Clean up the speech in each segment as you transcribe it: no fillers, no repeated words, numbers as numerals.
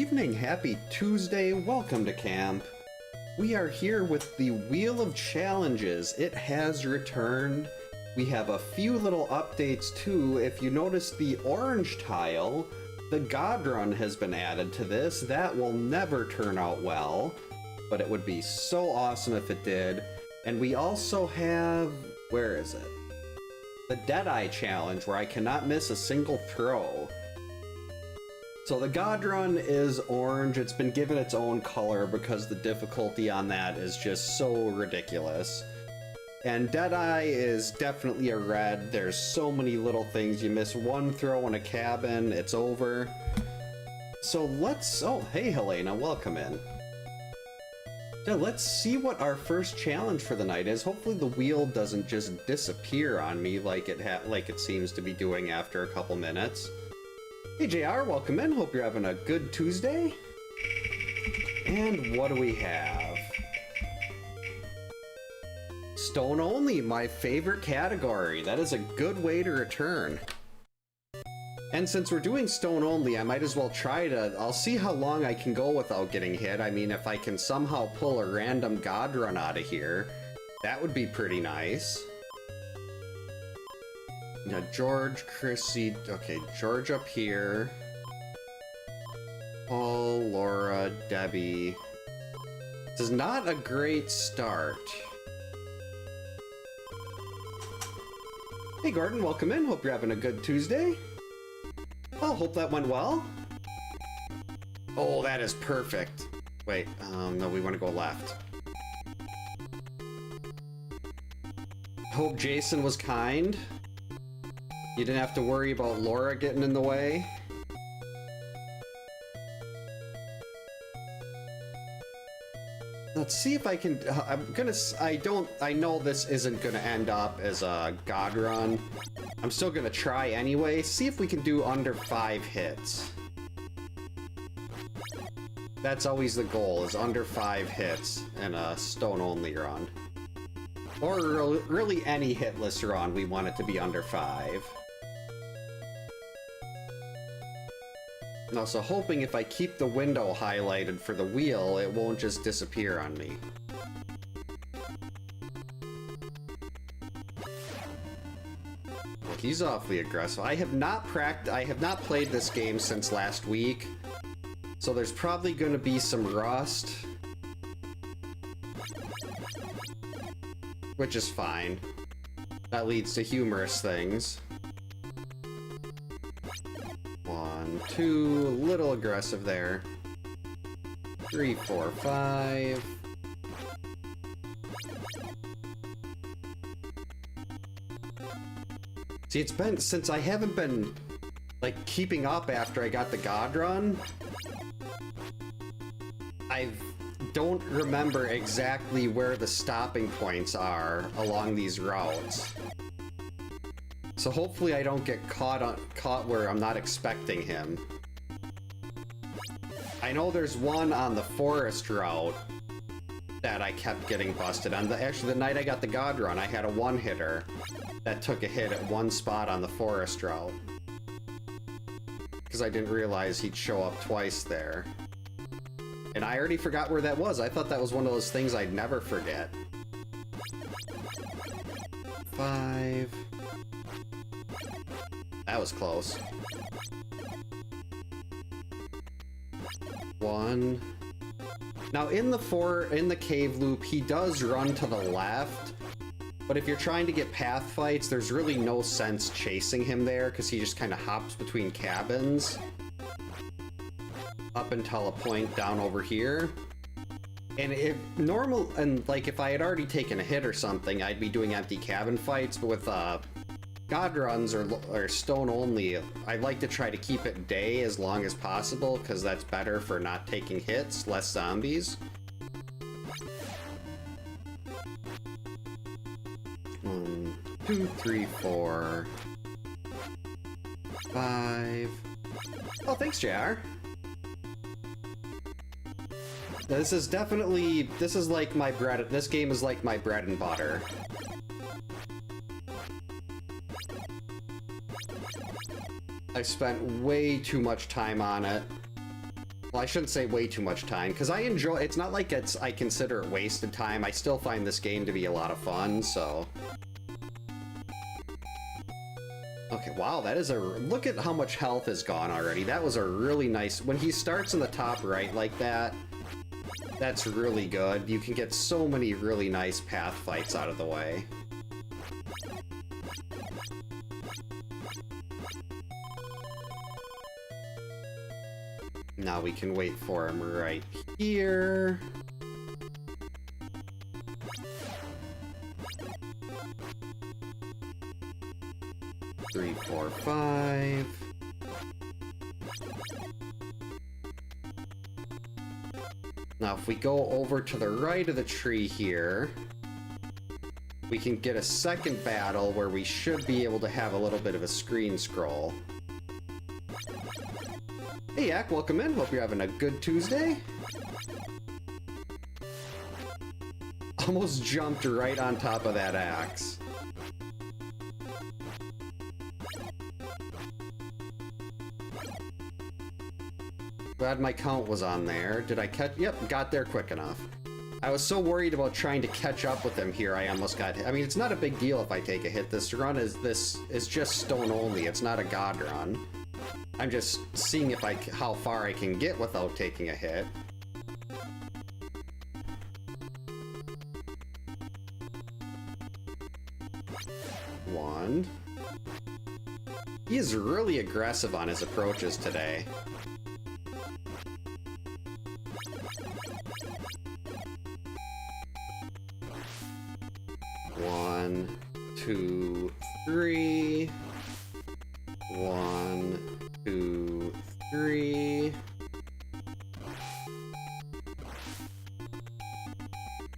evening, happy Tuesday, welcome to camp. We are here with the Wheel of Challenges. It has returned. We have a few little updates too. If you notice the orange tile, the God Run has been added to this. That will never turn out well, but it would be so awesome if it did. And we also have, where is it? The Deadeye Challenge, where I cannot miss a single throw. So the God Run is orange. It's been given its own color because the difficulty on that is just so ridiculous. And Deadeye is definitely a red. There's so many little things. You miss one throw in a cabin, it's over. So let's, oh, hey Helena, welcome in. So let's see what our first challenge for the night is. Hopefully the wheel doesn't just disappear on me like it seems to be doing after a couple minutes. Hey JR, welcome in. Hope you're having a good Tuesday. And what do we have? Stone only, my favorite category. That is a good way to return. And since we're doing stone only, I might as well try to, I'll see how long I can go without getting hit. I mean, if I can somehow pull a random God Run out of here, that would be pretty nice. Now, George, Chrissy, okay, George up here. Paul, Laura, Debbie. This is not a great start. Hey Gordon, welcome in. Hope you're having a good Tuesday. Oh, hope that went well. Oh, that is perfect. Wait, no, we want to go left. Hope Jason was kind. You didn't have to worry about Laura getting in the way. Let's see if I can, I know this isn't gonna end up as a God Run. I'm still gonna try anyway. See if we can do under 5 hits. That's always the goal, is under 5 hits in a stone only run. Or really any hitless run, we want it to be under 5. And also hoping if I keep the window highlighted for the wheel, it won't just disappear on me. He's awfully aggressive. I have not played this game since last week, so there's probably going to be some rust. Which is fine. That leads to humorous things. 1, 2, a little aggressive there. 3, 4, 5. See, it's been, since I haven't been, like, keeping up after I got the God Run, I don't remember exactly where the stopping points are along these routes. So hopefully I don't get caught where I'm not expecting him. I know there's one on the forest route that I kept getting busted on. Actually, the night I got the God Run, I had a one-hitter that took a hit at one spot on the forest route. Because I didn't realize he'd show up twice there. And I already forgot where that was. I thought that was one of those things I'd never forget. 5. That was close. 1. Now in the cave loop, he does run to the left, but if you're trying to get path fights, there's really no sense chasing him there because he just kind of hops between cabins up until a point down over here. And if if I had already taken a hit or something, I'd be doing empty cabin fights, but with God Runs or stone only, I like to try to keep it day as long as possible because that's better for not taking hits, less zombies. 1, 2, 3, 4, 5. Oh, thanks, JR. This is definitely, this is like my bread, this game is like my bread and butter. I spent way too much time on it. Well, I shouldn't say way too much time, because I enjoy, it's not like I consider it wasted time. I still find this game to be a lot of fun, so. Okay, wow, that is look at how much health is gone already. That was a really nice, when he starts in the top right like that, that's really good. You can get so many really nice path fights out of the way. Now we can wait for him right here. Three, four, five. Now if we go over to the right of the tree here, we can get a second battle where we should be able to have a little bit of a screen scroll. Hey Yak, welcome in. Hope you're having a good Tuesday. Almost jumped right on top of that axe. Glad my count was on there. Did I catch? Yep, got there quick enough. I was so worried about trying to catch up with him here, I almost got hit. I mean, it's not a big deal if I take a hit. This is just stone only. It's not a god run. I'm just seeing if how far I can get without taking a hit. One. He is really aggressive on his approaches today. One, two, three. One, two, three.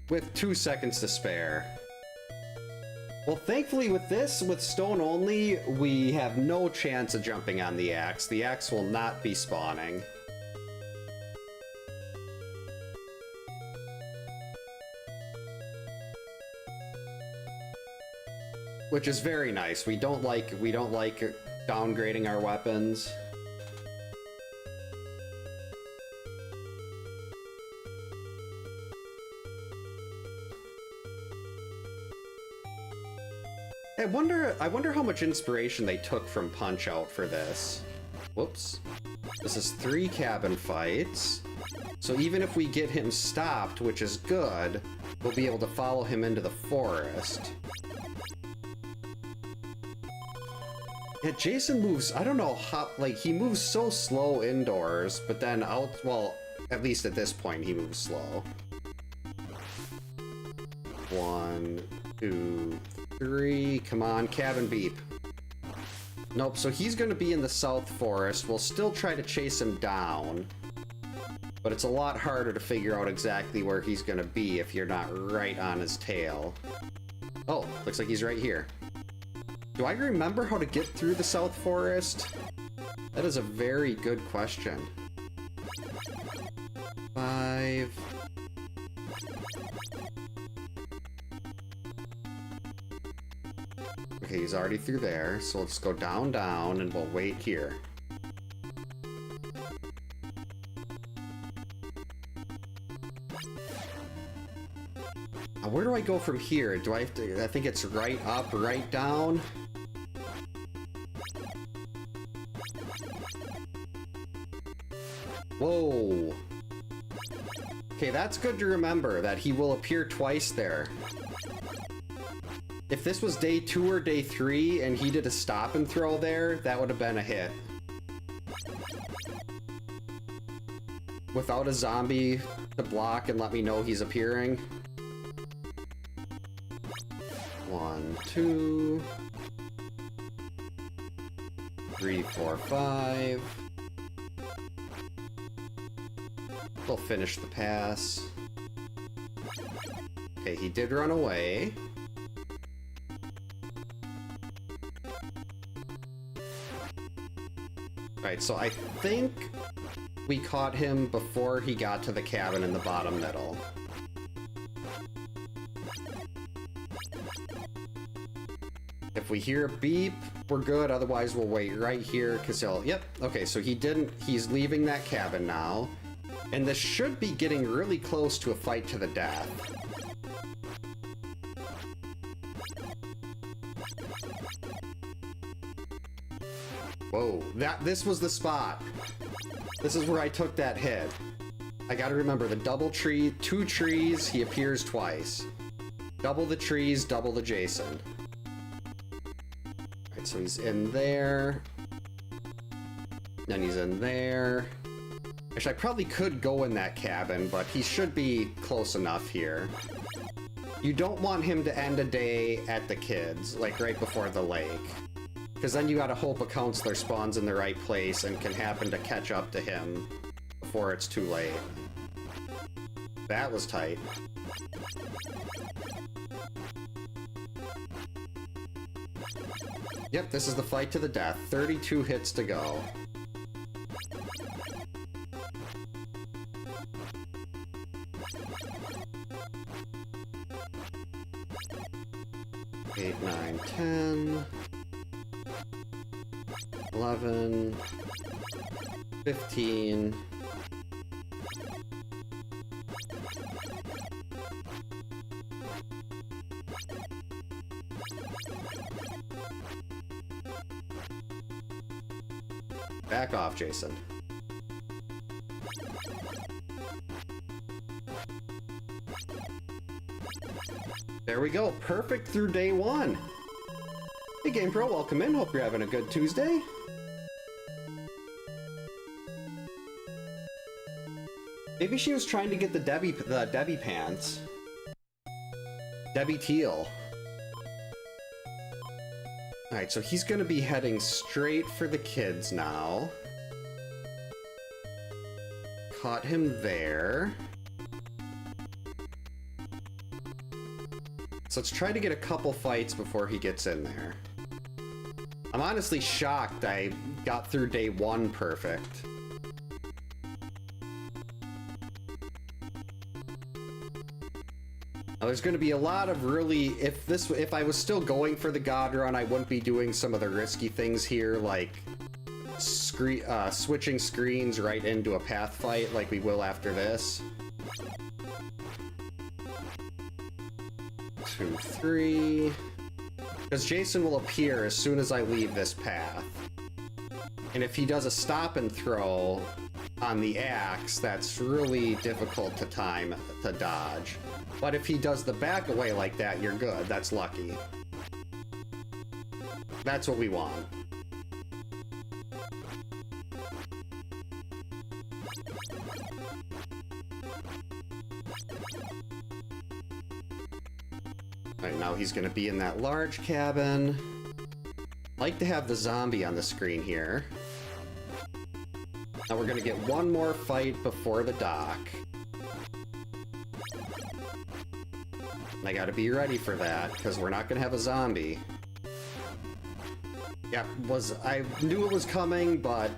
With 2 seconds to spare. Well, thankfully with this, with stone only, we have no chance of jumping on the axe. The axe will not be spawning. Which is very nice. We don't like downgrading our weapons. I wonder how much inspiration they took from Punch-Out for this. Whoops. This is 3 cabin fights. So even if we get him stopped, which is good, we'll be able to follow him into the forest. Yeah, Jason moves, I don't know how, like, he moves so slow indoors, but then out, well, at least at this point, he moves slow. 1, 2, 3, come on, cabin beep. Nope, so he's gonna be in the South Forest. We'll still try to chase him down, but it's a lot harder to figure out exactly where he's gonna be if you're not right on his tail. Oh, looks like he's right here. Do I remember how to get through the South Forest? That is a very good question. 5. Okay, he's already through there, so let's go down, down, and we'll wait here. Where do I go from here? Do I have to, I think it's right up, right down? Whoa. Okay, that's good to remember, that he will appear twice there. If this was day 2 or day 3 and he did a stop and throw there, that would have been a hit. Without a zombie to block and let me know he's appearing. 1, 2, 3, 4, 5. We'll finish the pass. Okay, he did run away. Alright, so I think we caught him before he got to the cabin in the bottom middle. If we hear a beep, we're good. Otherwise, we'll wait right here because he'll... Yep. Okay, so he's leaving that cabin now. And this should be getting really close to a fight to the death. Whoa, this was the spot. This is where I took that hit. I gotta remember the double tree, 2 trees, he appears twice. Double the trees, double the Jason. Alright, so he's in there. Then he's in there. Actually, I probably could go in that cabin, but he should be close enough here. You don't want him to end a day at the kids, like right before the lake. Because then you gotta hope a counselor spawns in the right place and can happen to catch up to him before it's too late. That was tight. Yep, this is the fight to the death. 32 hits to go. Eight, 9, 10, 11, 15. Back off, Jason. There we go. Perfect through day 1. Hey, Game Pro, welcome in. Hope you're having a good Tuesday. Maybe she was trying to get the Debbie pants. Debbie Teal. Alright, so he's gonna be heading straight for the kids now. Caught him there. So let's try to get a couple fights before he gets in there. I'm honestly shocked I got through day 1 perfect. Now, there's going to be a lot of really, if I was still going for the God Run, I wouldn't be doing some of the risky things here, like switching screens right into a path fight like we will after this. 2, 3. Because Jason will appear as soon as I leave this path. And if he does a stop and throw on the axe, that's really difficult to time to dodge. But if he does the back away like that, you're good. That's lucky. That's what we want. Alright, now he's gonna be in that large cabin. Like to have the zombie on the screen here. Now we're gonna get one more fight before the dock. I gotta be ready for that, because we're not gonna have a zombie. Yeah, I knew it was coming, but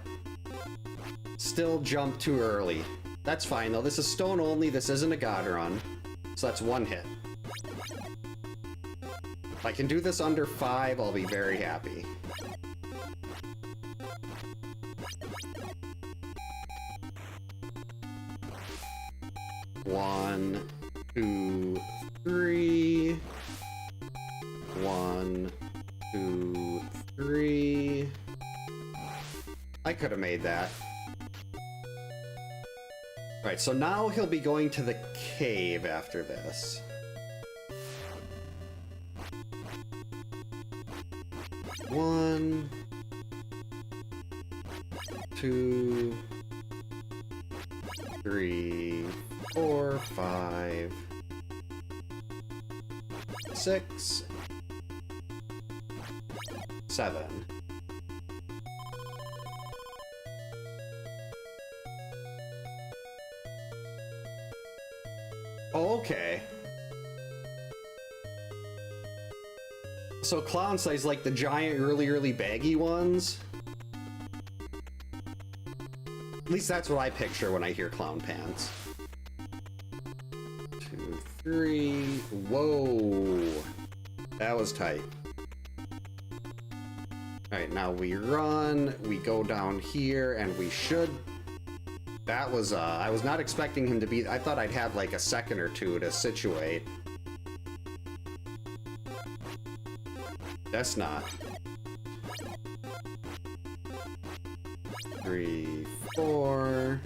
still jumped too early. That's fine, though. This is stone only, this isn't a God Run. So that's 1 hit. If I can do this under 5, I'll be very happy. One, 2, 3. 1, 2, 3. I could have made that. Right, so now he'll be going to the cave after this. One, 2, 3, 4, 5, 6, 7. Oh, okay. So clown size, like the giant, really baggy ones? At least that's what I picture when I hear clown pants. 2, 3. Whoa. That was tight. Alright, now we run, we go down here, and we should That was, I was not expecting him to be... I thought I'd have like a second or two to situate. That's not. 3, 4.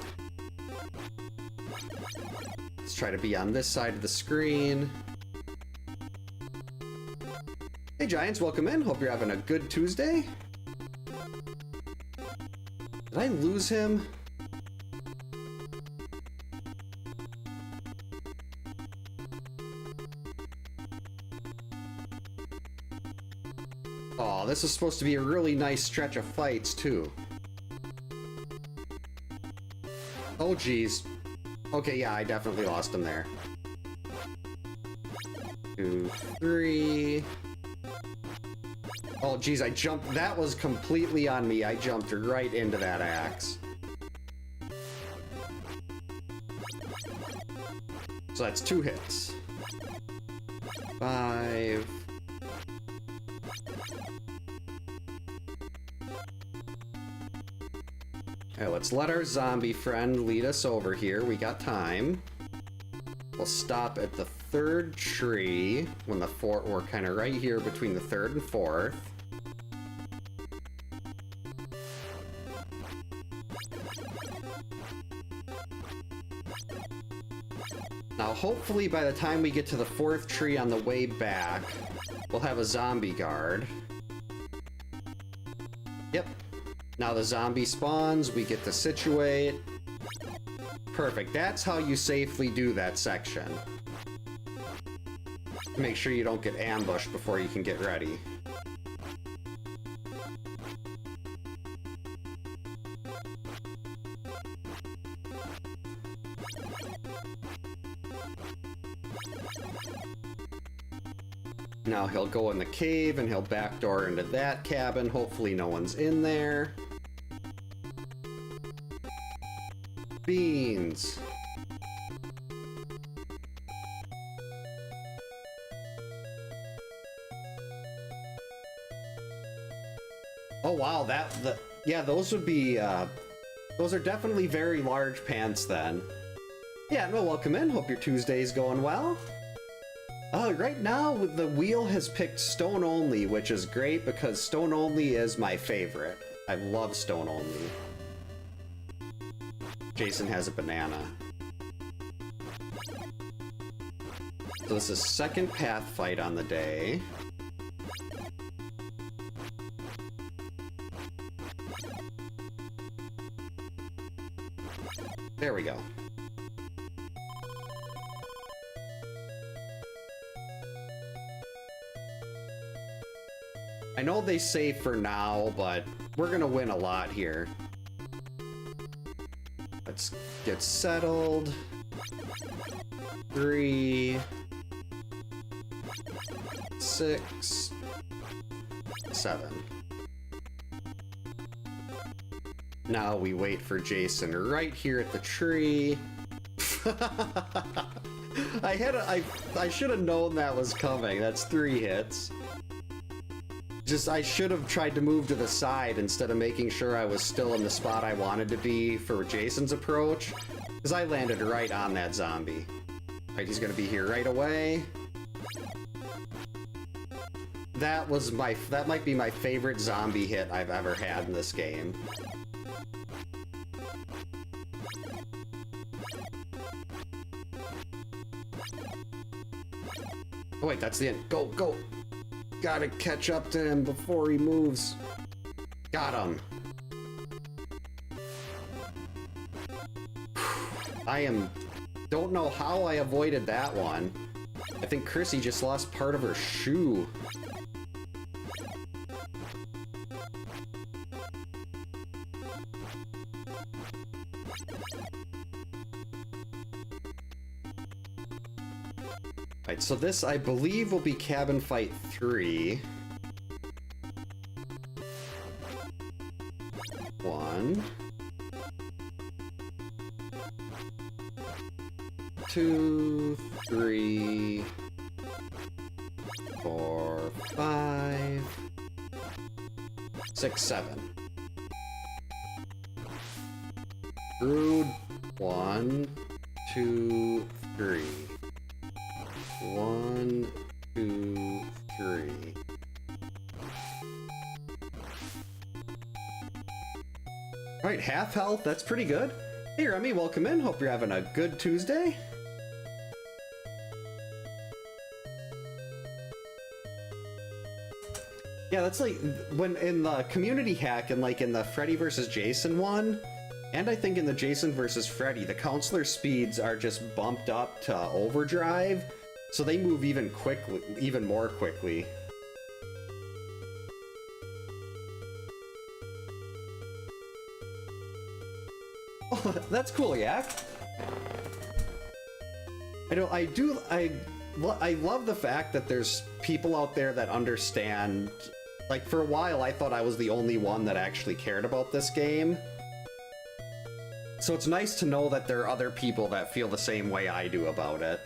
Let's try to be on this side of the screen. Hey Giants, welcome in. Hope you're having a good Tuesday. Did I lose him? Oh, this is supposed to be a really nice stretch of fights, too. Oh, geez. Okay, yeah, I definitely lost him there. 2, 3... Oh, geez, I jumped... That was completely on me. I jumped right into that axe. So that's 2 hits. 5... Alright, let's let our zombie friend lead us over here. We got time. We'll stop at the 3rd tree when the 4th... We're kind of right here between the 3rd and 4th. Now, hopefully by the time we get to the 4th tree on the way back, we'll have a zombie guard. Yep. Now the zombie spawns, we get to situate. Perfect, that's how you safely do that section. Make sure you don't get ambushed before you can get ready. Now he'll go in the cave and he'll backdoor into that cabin. Hopefully no one's in there. Beans. Oh wow, yeah, those would be, those are definitely very large pants then. Yeah, no, welcome in. Hope your Tuesday's going well. Right now, the wheel has picked Stone Only, which is great because Stone Only is my favorite. I love Stone Only. Jason has a banana. So this is second path fight on the day. There we go. I know they say for now, but we're gonna win a lot here. Let's get settled. 3, 6, 7. Now we wait for Jason right here at the tree. I should have known that was coming. That's 3 hits. I should have tried to move to the side instead of making sure I was still in the spot I wanted to be for Jason's approach, because I landed right on that zombie. Right, he's gonna be here right away. That might be my favorite zombie hit I've ever had in this game. Oh wait, that's the end. Go, go! Gotta catch up to him before he moves. Got him. Don't know how I avoided that one. I think Chrissy just lost part of her shoe. Right, so this, I believe, will be Cabin Fight 3. 1, 2, 3, 4, 5, 6, 7. Rude. 1, 2, 3. 1, 2, 3. Alright, half health, that's pretty good. Hey Remy, welcome in. Hope you're having a good Tuesday. Yeah, that's like when in the community hack and like in the Freddy vs. Jason one, and I think in the Jason vs. Freddy, the counselor speeds are just bumped up to overdrive, so they move even more quickly. Oh, that's cool, Yak. I love the fact that there's people out there that understand. Like, for a while, I thought I was the only one that actually cared about this game. So it's nice to know that there are other people that feel the same way I do about it.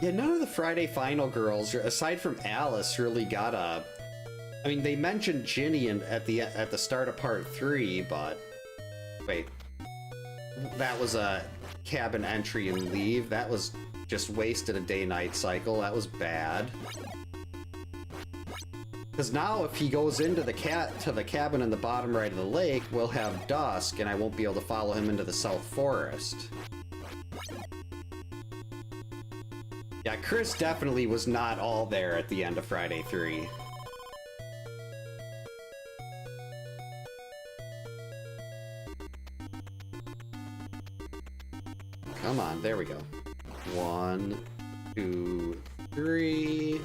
Yeah, none of the Friday Final girls, aside from Alice, really got a... I mean, they mentioned Ginny at the start of part 3, but... Wait. That was a cabin entry and leave. That was just wasted a day-night cycle. That was bad. Because now if he goes into the cabin in the bottom right of the lake, we'll have dusk, and I won't be able to follow him into the South Forest. Yeah, Chris definitely was not all there at the end of Friday 3. Come on, there we go. 1, 2, 3.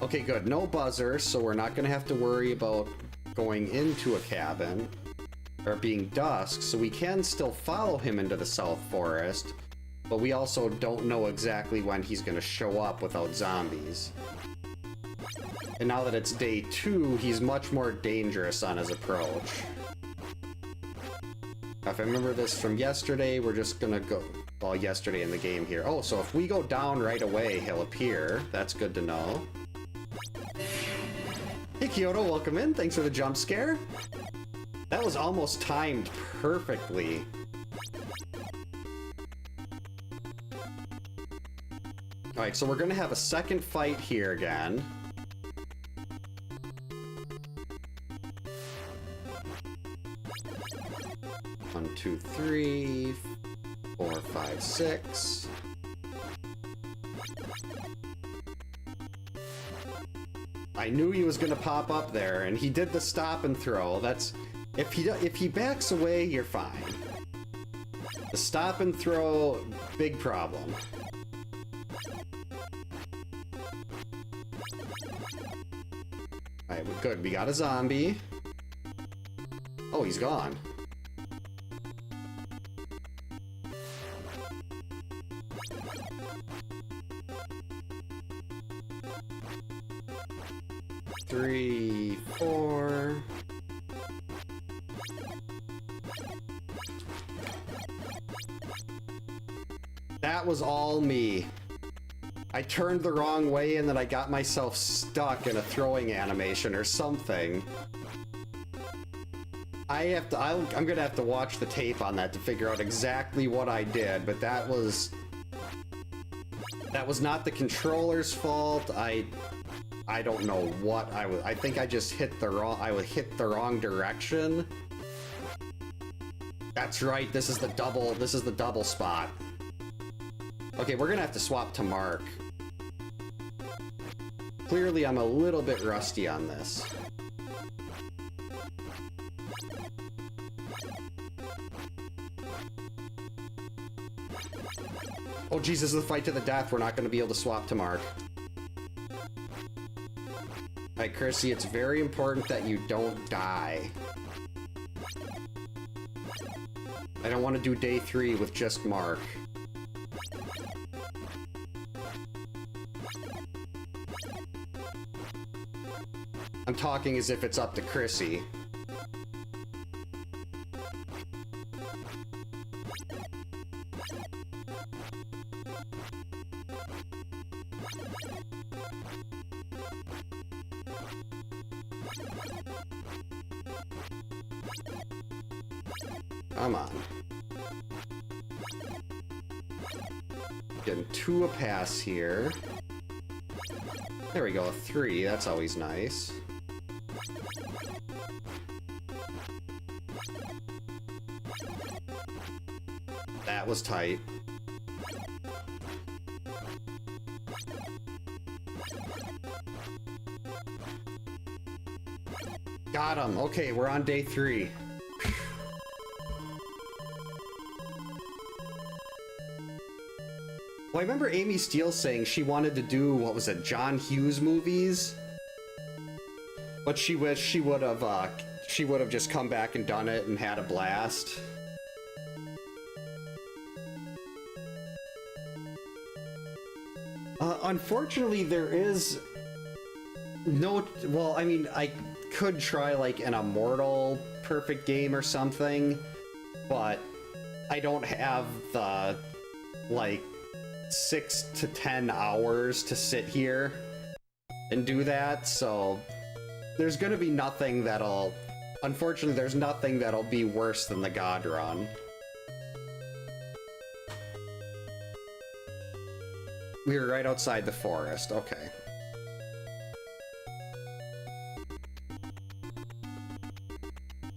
Okay, good. No buzzer, so we're not gonna have to worry about going into a cabin or being dusk, so we can still follow him into the South Forest, but we also don't know exactly when he's gonna show up without zombies. And now that it's day 2, he's much more dangerous on his approach. If I remember this from yesterday, we're just gonna go... Well, yesterday in the game here. Oh, so if we go down right away, he'll appear. That's good to know. Hey, Kyoto, welcome in. Thanks for the jump scare. That was almost timed perfectly. Alright, so we're gonna have a second fight here again. One, 2, 3, 4, 5, 6. I knew he was gonna pop up there, and he did the stop and throw. That's if he backs away, you're fine. The stop and throw, big problem. Alright, we're good. We got a zombie. Oh, he's gone. Three, 4. That was all me. I turned the wrong way and then I got myself stuck in a throwing animation or something. I'm gonna have to watch the tape on that to figure out exactly what I did, but that was not the controller's fault. I don't know what I think I just hit the wrong direction. That's right, this is the double spot. Okay, we're gonna have to swap to Mark. Clearly I'm a little bit rusty on this. Oh Jesus, this is the fight to the death. We're not gonna be able to swap to Mark. Alright, Chrissy, it's very important that you don't die. I don't want to do day 3 with just Mark. I'm talking as if it's up to Chrissy. Come on. Getting 2 a pass here. There we go, a 3. That's always nice. That was tight. Got him. Okay, we're on day 3. Well, I remember Amy Steele saying she wanted to do, what was it, John Hughes movies? But she wished she would have just come back and done it and had a blast. Unfortunately, there is no, well, I mean, I could try like an Immortal perfect game or something, but I don't have the, like, 6 to 10 hours to sit here and do that, so there's gonna be nothing that'll, unfortunately, there's nothing that'll be worse than the God Run. We were right outside the forest, okay.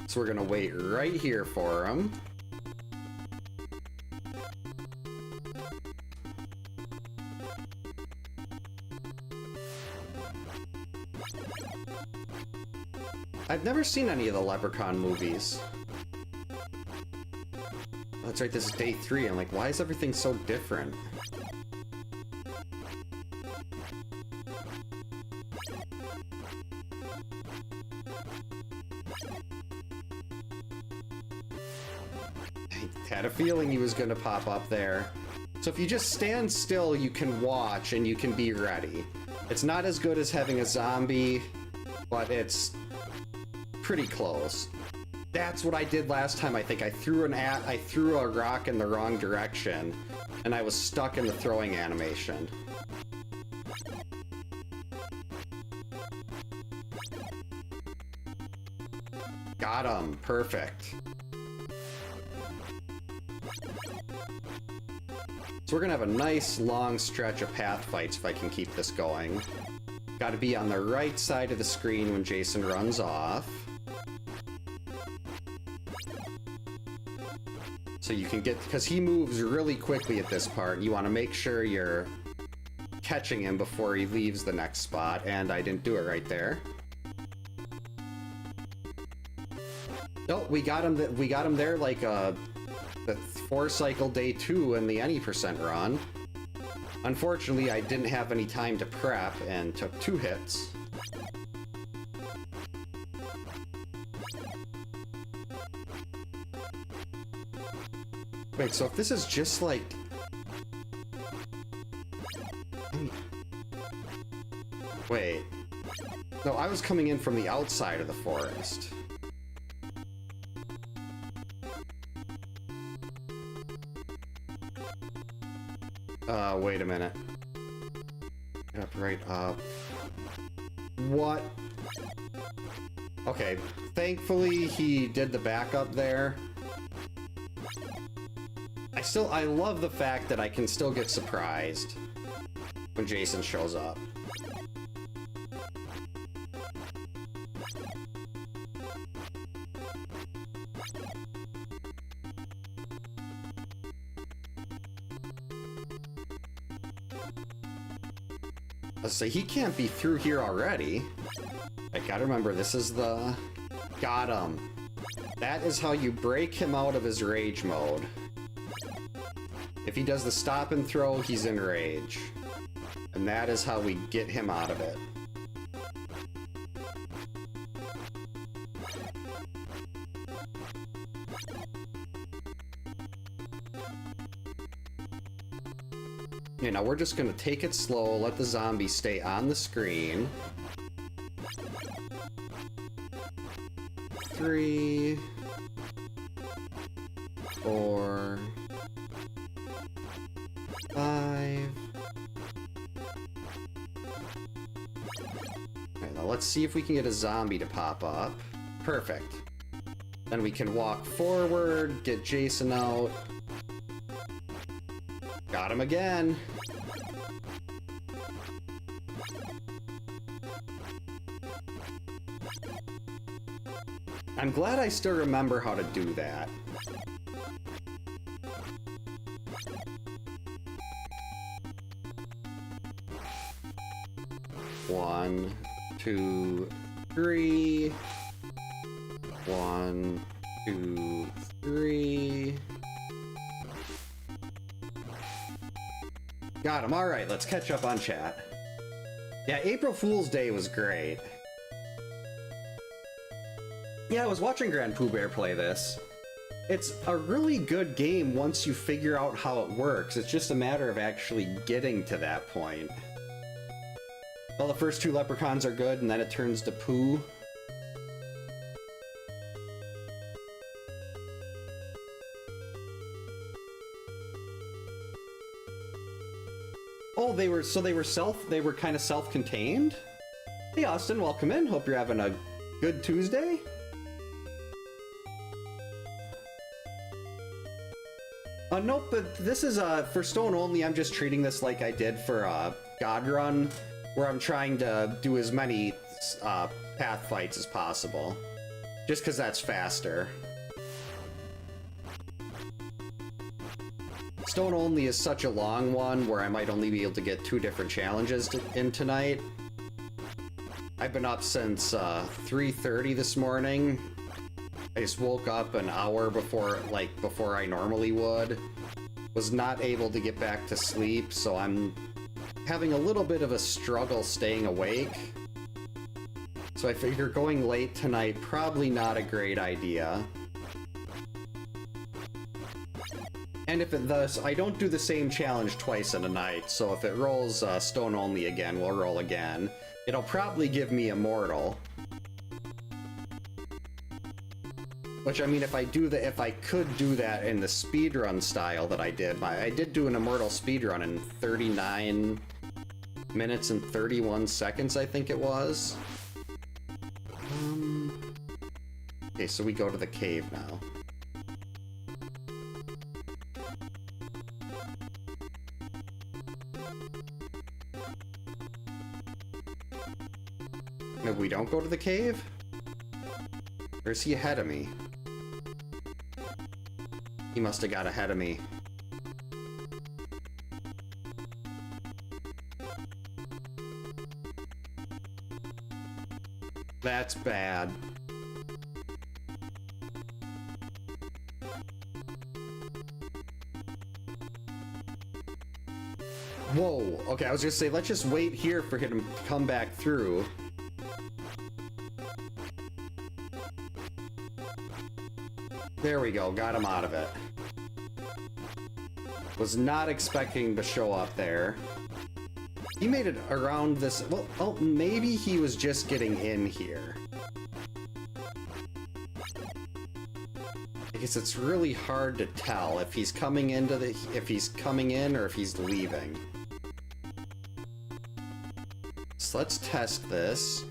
So we're gonna wait right here for him. I've never seen any of the Leprechaun movies. That's right, this is day 3. I'm like, why is everything so different? I had a feeling he was gonna pop up there. So if you just stand still, you can watch and you can be ready. It's not as good as having a zombie, but it's pretty close. That's what I did last time. I think I threw a rock in the wrong direction, and I was stuck in the throwing animation. Got him. Perfect. So we're gonna have a nice long stretch of path fights if I can keep this going. Gotta be on the right side of the screen when Jason runs off. So you can get, because he moves really quickly at this part, you want to make sure you're catching him before he leaves the next spot, and I didn't do it right there. Oh, we got him there like the 4-cycle day 2 in the any % run. Unfortunately, I didn't have any time to prep and took 2 hits. Wait, so if this is just like... Wait. No, I was coming in from the outside of the forest. Wait a minute. Get up, right up. What? Okay, thankfully he did the backup there. I love the fact that I can still get surprised when Jason shows up. So he can't be through here already. I gotta remember, this is the... Got him. That is how you break him out of his rage mode. If he does the stop and throw, he's in rage. And that is how we get him out of it. Okay, now we're just gonna take it slow, let the zombie stay on the screen. 3, 4, 5. Okay, now let's see if we can get a zombie to pop up. Perfect. Then we can walk forward, get Jason out. Got him again. I'm glad I still remember how to do that. One, two, three. 1, 2, 3. Got him. Alright, let's catch up on chat. Yeah, April Fool's Day was great. Yeah, I was watching Grand Pooh Bear play this. It's a really good game once you figure out how it works. It's just a matter of actually getting to that point. Well, the first 2 leprechauns are good, and then it turns to Pooh. Oh, they were kind of self-contained? Hey Austin, welcome in. Hope you're having a good Tuesday. Nope, but this is for Stone only. I'm just treating this like I did for God Run, where I'm trying to do as many path fights as possible. Just because that's faster. Stone only is such a long one where I might only be able to get 2 different challenges in tonight. I've been up since 3:30 this morning. I just woke up an hour before I normally would. Was not able to get back to sleep, so I'm having a little bit of a struggle staying awake. So I figure going late tonight, probably not a great idea. And if it thus, I don't do the same challenge twice in a night, so if it rolls Stone only again, we'll roll again. It'll probably give me Immortal. Which, I mean, if I could do that in the speedrun style that I did, I did do an Immortal speedrun in 39 minutes and 31 seconds, I think it was. Okay, so we go to the cave now. Maybe we don't go to the cave? Or is he ahead of me? He must have got ahead of me. That's bad. Whoa, okay, I was gonna say, let's just wait here for him to come back through. There we go, got him out of it. Was not expecting to show up there. He made it around this, well, oh, maybe he was just getting in here. I guess it's really hard to tell if he's coming in or if he's leaving. So let's test this.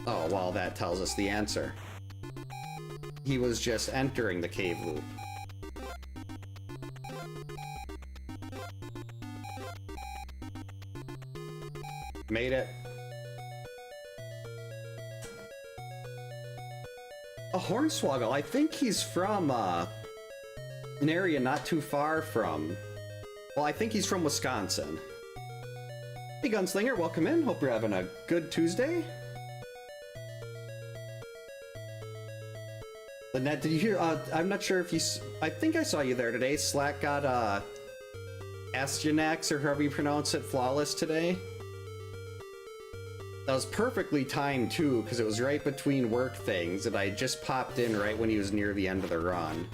Oh, well, that tells us the answer. He was just entering the cave loop. Made it. A Hornswoggle. I think he's from an area not too far from... Well, I think he's from Wisconsin. Hey Gunslinger, welcome in. Hope you're having a good Tuesday. Lynette, did you hear, I'm not sure if you, I think I saw you there today. Slack got, Astyanax, or however you pronounce it, flawless today. That was perfectly timed, too, because it was right between work things, and I just popped in right when he was near the end of the run.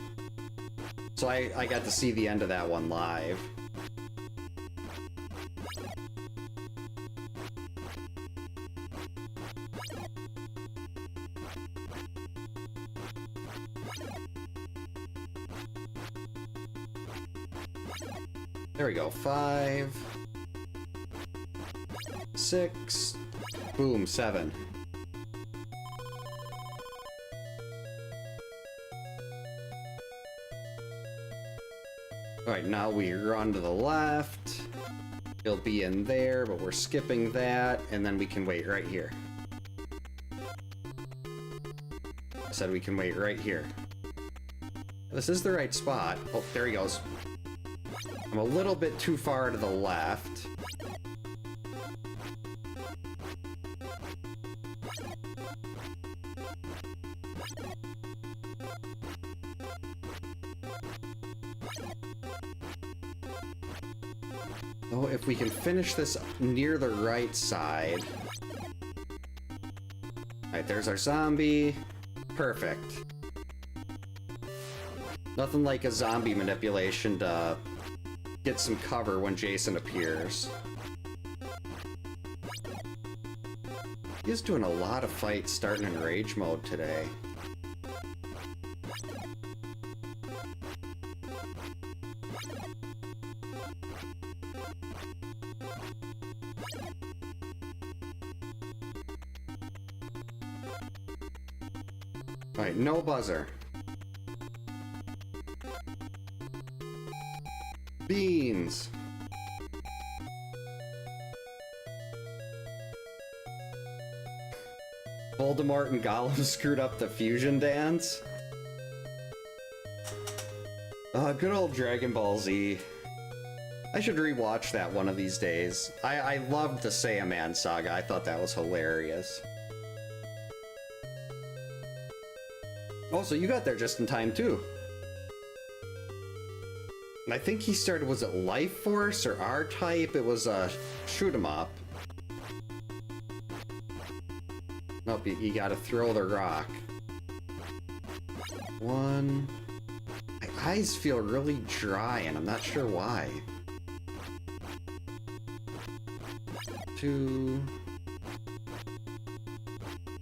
So I got to see the end of that one live. There we go. 5, 6, Boom, 7. Alright, now we run to the left. He'll be in there, but we're skipping that, and then we can wait right here. I said we can wait right here. This is the right spot. Oh, there he goes. I'm a little bit too far to the left. Oh, if we can finish this near the right side. Alright, there's our zombie. Perfect. Nothing like a zombie manipulation to get some cover when Jason appears. He's doing a lot of fights starting in rage mode today. Alright, no buzzer. Beans. Voldemort and Gollum screwed up the fusion dance. Good old Dragon Ball Z. I should rewatch that one of these days. I loved the Saiyaman saga. I thought that was hilarious. Oh, so you got there just in time, too. And I think he started, was it Life Force or R-Type? It was a shoot 'em up. Nope, you gotta throw the rock. 1. My eyes feel really dry, and I'm not sure why. 2.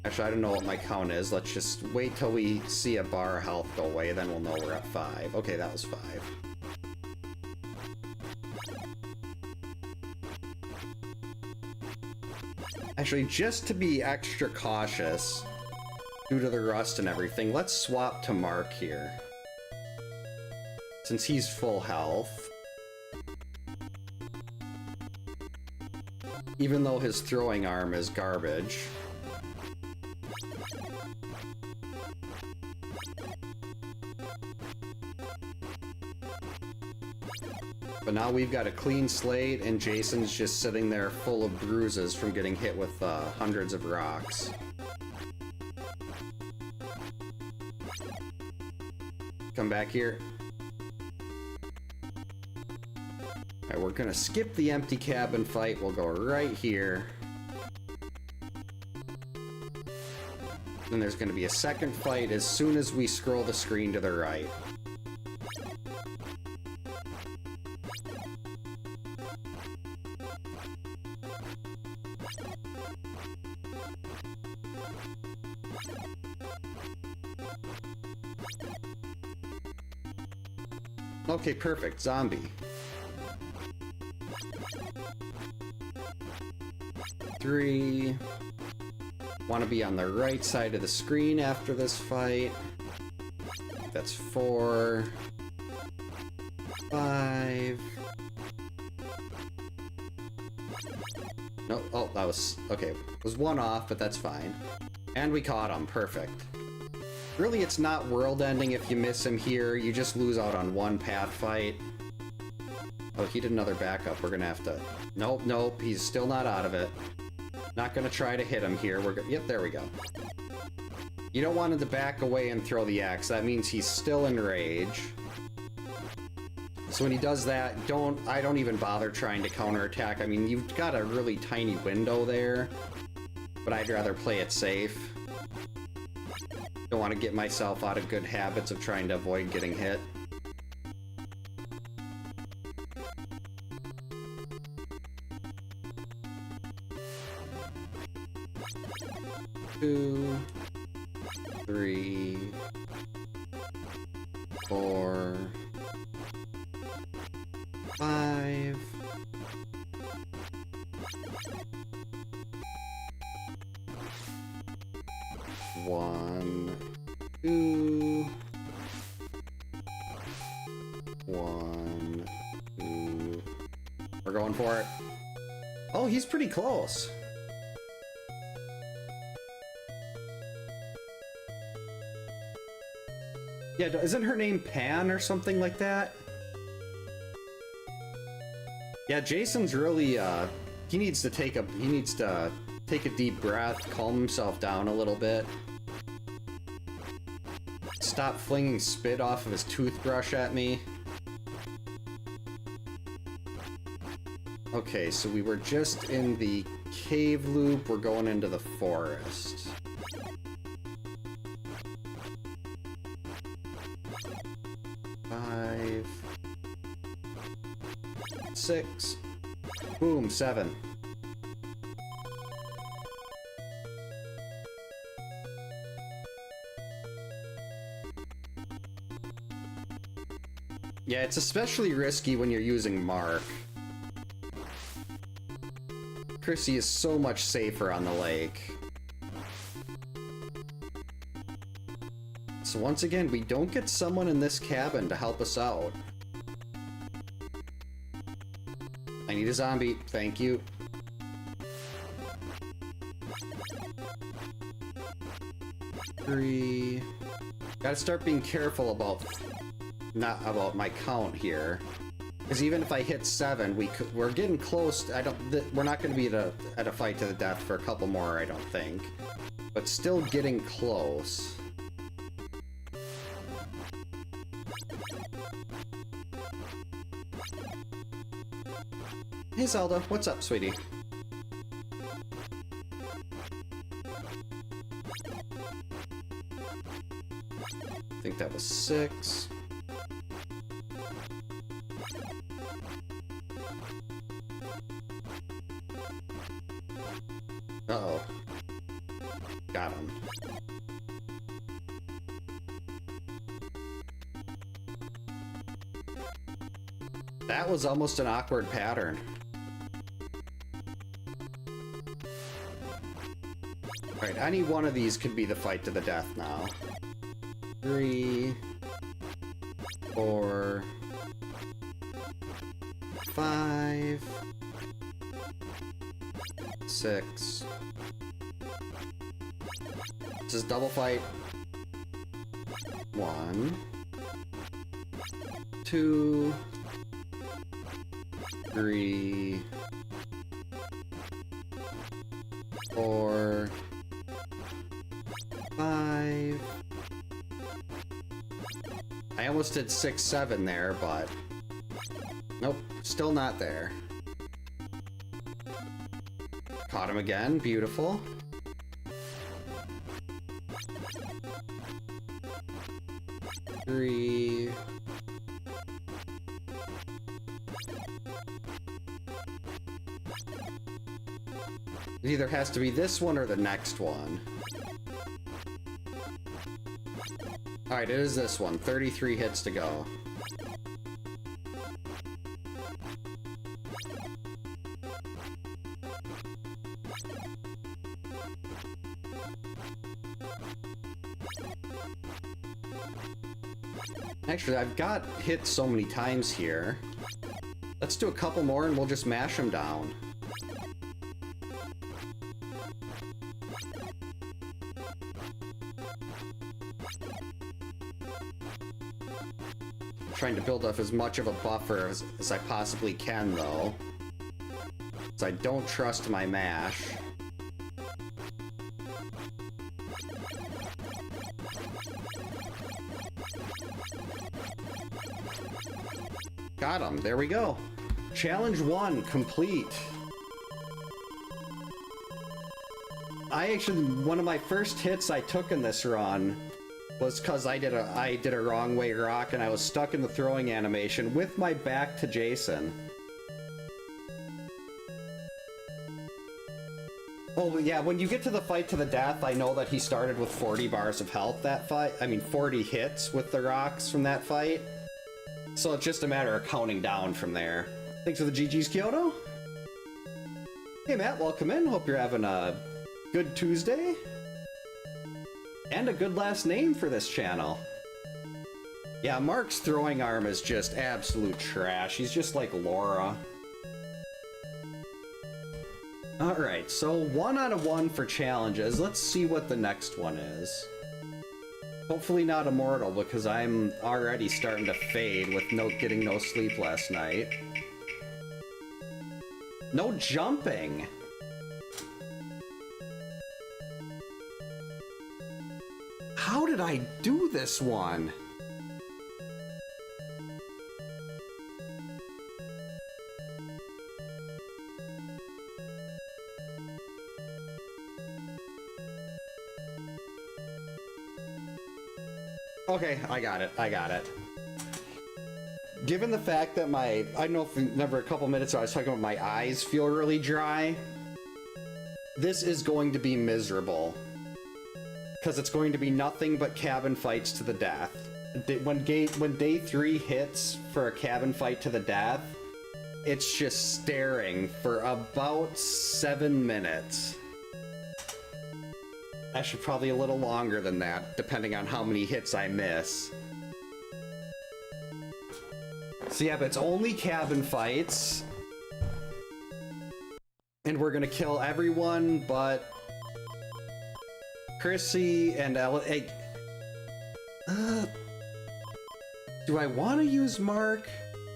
Actually, I don't know what my count is. Let's just wait till we see a bar of health go away, then we'll know we're at 5. Okay, that was 5. Actually, just to be extra cautious, due to the rust and everything, let's swap to Mark here. Since he's full health. Even though his throwing arm is garbage. But now we've got a clean slate, and Jason's just sitting there full of bruises from getting hit with hundreds of rocks. Come back here. Alright, we're gonna skip the empty cabin fight. We'll go right here. Then there's gonna be a second fight as soon as we scroll the screen to the right. Okay, perfect. Zombie. 3. Want to be on the right side of the screen after this fight. That's 4. 5. No, oh, that was... Okay, it was 1 off, but that's fine. And we caught him. Perfect. Really, it's not world-ending if you miss him here. You just lose out on 1 path fight. Oh, he did another backup. We're gonna have to... Nope, nope. He's still not out of it. Not gonna try to hit him here. Yep, there we go. You don't want him to back away and throw the axe. That means he's still in rage. So when he does that, I don't even bother trying to counterattack. I mean, you've got a really tiny window there. But I'd rather play it safe. Don't want to get myself out of good habits of trying to avoid getting hit. Two, 3, 4, 5. 1, 2. 1, 2. We're going for it. Oh, he's pretty close. Yeah, isn't her name Pan or something like that? Yeah, Jason's really, he needs to take a deep breath, calm himself down a little bit. Stop flinging spit off of his toothbrush at me. Okay, so we were just in the cave loop, we're going into the forest. Five, 6, boom, 7. Yeah, it's especially risky when you're using Mark. Chrissy is so much safer on the lake. So once again, we don't get someone in this cabin to help us out. I need a zombie, thank you. Three. Gotta start being careful about my count here. Because even if I hit 7, we're getting close. We're not going to be at a fight to the death for a couple more, I don't think. But still getting close. Hey Zelda, what's up, sweetie? I think that was 6. Uh-oh. Got him. That was almost an awkward pattern. Alright, any one of these could be the fight to the death now. 3, 4, 5, 6. This is double fight. 1, 2, 3, 4, 5. I almost did 6, 7 there, but nope, still not there. Caught him again, beautiful. Three. It either has to be this one or the next one. Alright, it is this one. 33 hits to go. Actually, I've got hit so many times here. Let's do a couple more and we'll just mash them down. Trying to build up as much of a buffer as I possibly can, though. So I don't trust my mash. Got him. There we go. Challenge 1 complete. One of my first hits I took in this run was because I did a wrong way rock and I was stuck in the throwing animation with my back to Jason. Oh yeah, when you get to the fight to the death, I know that he started with 40 bars of health that fight. I mean 40 hits with the rocks from that fight. So it's just a matter of counting down from there. Thanks for the GG's, Kyoto. Hey Matt, welcome in. Hope you're having a good Tuesday. And a good last name for this channel. Yeah, Mark's throwing arm is just absolute trash. He's just like Laura. Alright, so 1 out of 1 for challenges. Let's see what the next one is. Hopefully not immortal, because I'm already starting to fade with getting no sleep last night. No jumping! How did I do this one? Okay, I got it. Given the fact that I don't know if you remember a couple minutes ago I was talking about my eyes feel really dry, this is going to be miserable. Because it's going to be nothing but cabin fights to the death. When day 3 hits for a cabin fight to the death, it's just staring for about 7 minutes. Actually, probably a little longer than that, depending on how many hits I miss. So yeah, but it's only cabin fights. And we're gonna kill everyone but Chrissy and Ella. Do I want to use Mark?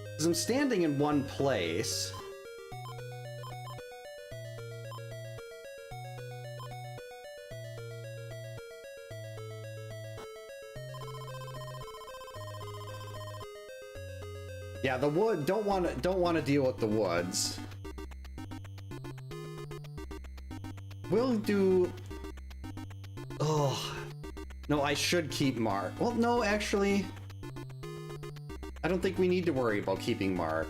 Because I'm standing in one place. Yeah, the wood, don't want to deal with the woods. We'll do... Oh. No, I should keep Mark. Well, no, actually... I don't think we need to worry about keeping Mark.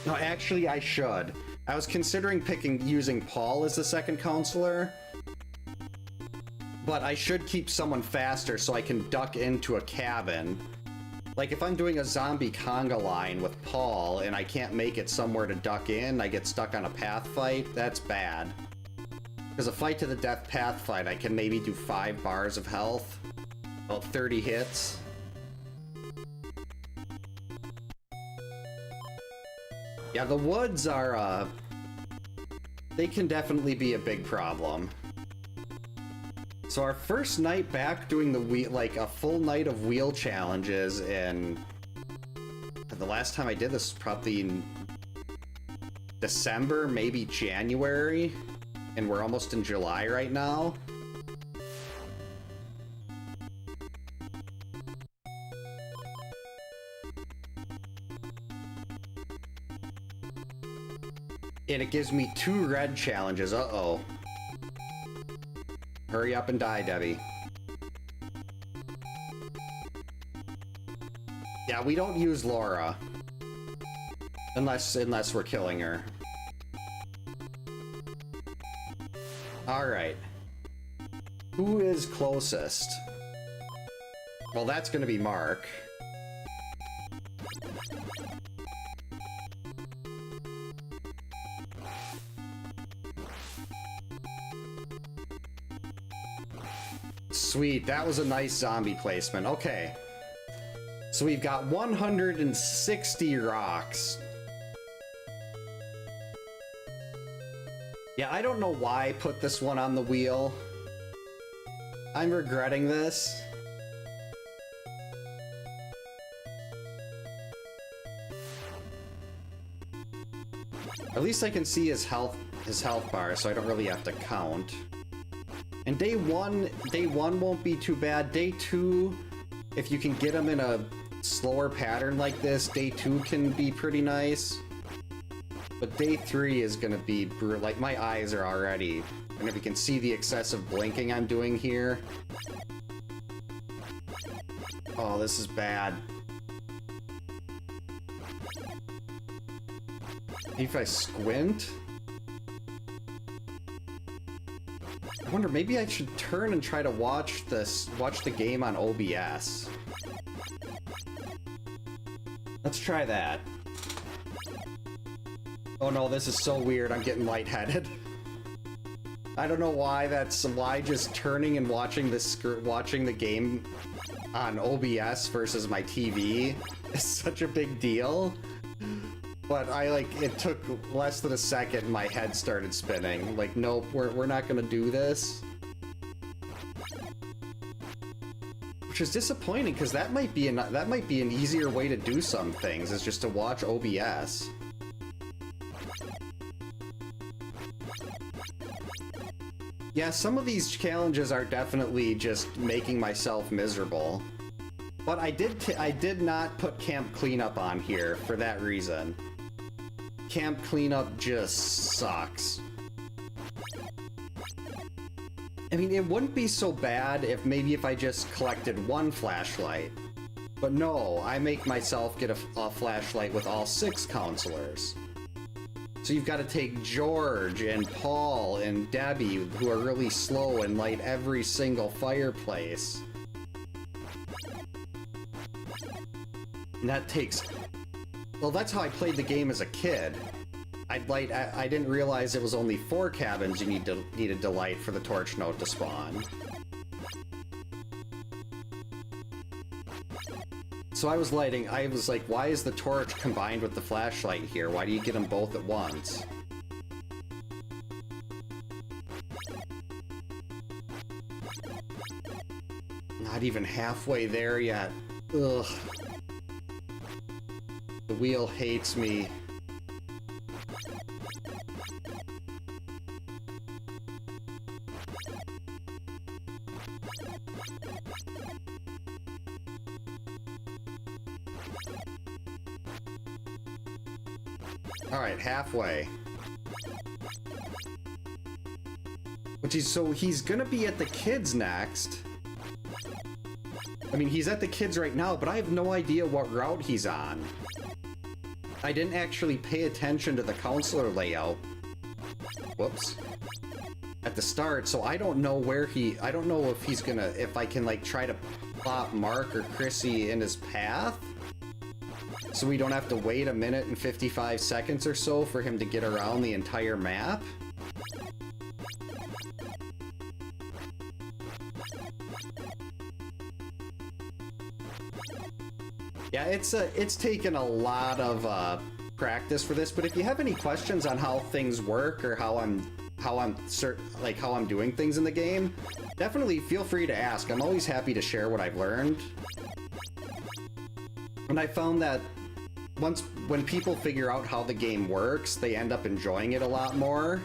No, actually, I should. I was considering using Paul as the second counselor. But I should keep someone faster so I can duck into a cabin. Like, if I'm doing a zombie conga line with Paul and I can't make it somewhere to duck in, I get stuck on a path fight, that's bad. Because a fight to the death path fight, I can maybe do 5 bars of health. About 30 hits. Yeah, the woods are, they can definitely be a big problem. So our first night back doing the like a full night of wheel challenges, and the last time I did this was probably in December, maybe January, and we're almost in July right now. And it gives me 2 red challenges. Uh-oh. Hurry up and die, Debbie. Yeah, we don't use Laura. Unless we're killing her. Alright. Who is closest? Well, that's gonna be Mark. Sweet, that was a nice zombie placement. Okay. So we've got 160 rocks. Yeah, I don't know why I put this one on the wheel. I'm regretting this. At least I can see his health bar, so I don't really have to count. And day one won't be too bad. Day 2, if you can get him in a slower pattern like this, day 2 can be pretty nice. But day 3 is gonna be brutal. Like, my eyes are already, and if you can see the excessive blinking I'm doing here. Oh, this is bad. Maybe if I squint? I wonder, maybe I should turn and try to watch the game on OBS. Let's try that. Oh no, this is so weird, I'm getting lightheaded. I don't know why why just turning and watching watching the game on OBS versus my TV is such a big deal. But it took less than a second and my head started spinning. Like, nope, we're not gonna do this. Which is disappointing, because that might be an easier way to do some things, is just to watch OBS. Yeah, some of these challenges are definitely just making myself miserable. But I did not put Camp Cleanup on here for that reason. Camp Cleanup just sucks. I mean, it wouldn't be so bad if I just collected one flashlight. But no, I make myself get a flashlight with all 6 counselors. So you've got to take George and Paul and Debbie, who are really slow, and light every single fireplace. And that takes... Well, that's how I played the game as a kid. I didn't realize it was only 4 cabins you needed to light for the torch note to spawn. So I was like, why is the torch combined with the flashlight here? Why do you get them both at once? Not even halfway there yet. Ugh. The wheel hates me. Alright, halfway. So he's gonna be at the kids next. I mean, he's at the kids right now, but I have no idea what route he's on. I didn't actually pay attention to the counselor layout. Whoops. At the start, so I don't know I don't know if I can, like, try to plop Mark or Chrissy in his path. So we don't have to wait 1 minute and 55 seconds or so for him to get around the entire map. Yeah, it's taken a lot of practice for this, but if you have any questions on how things work or how I'm doing things in the game, definitely feel free to ask. I'm always happy to share what I've learned. And I found that when people figure out how the game works, they end up enjoying it a lot more.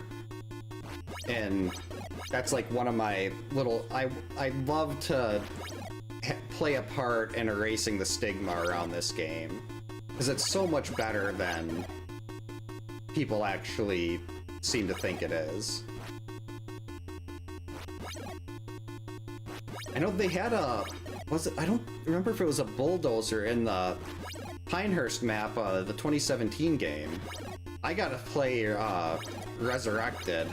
And that's like one of my little... I love to play a part in erasing the stigma around this game, because it's so much better than people actually seem to think it is. I know they had I don't remember if it was a bulldozer in the Pinehurst map, the 2017 game. I gotta play Resurrected.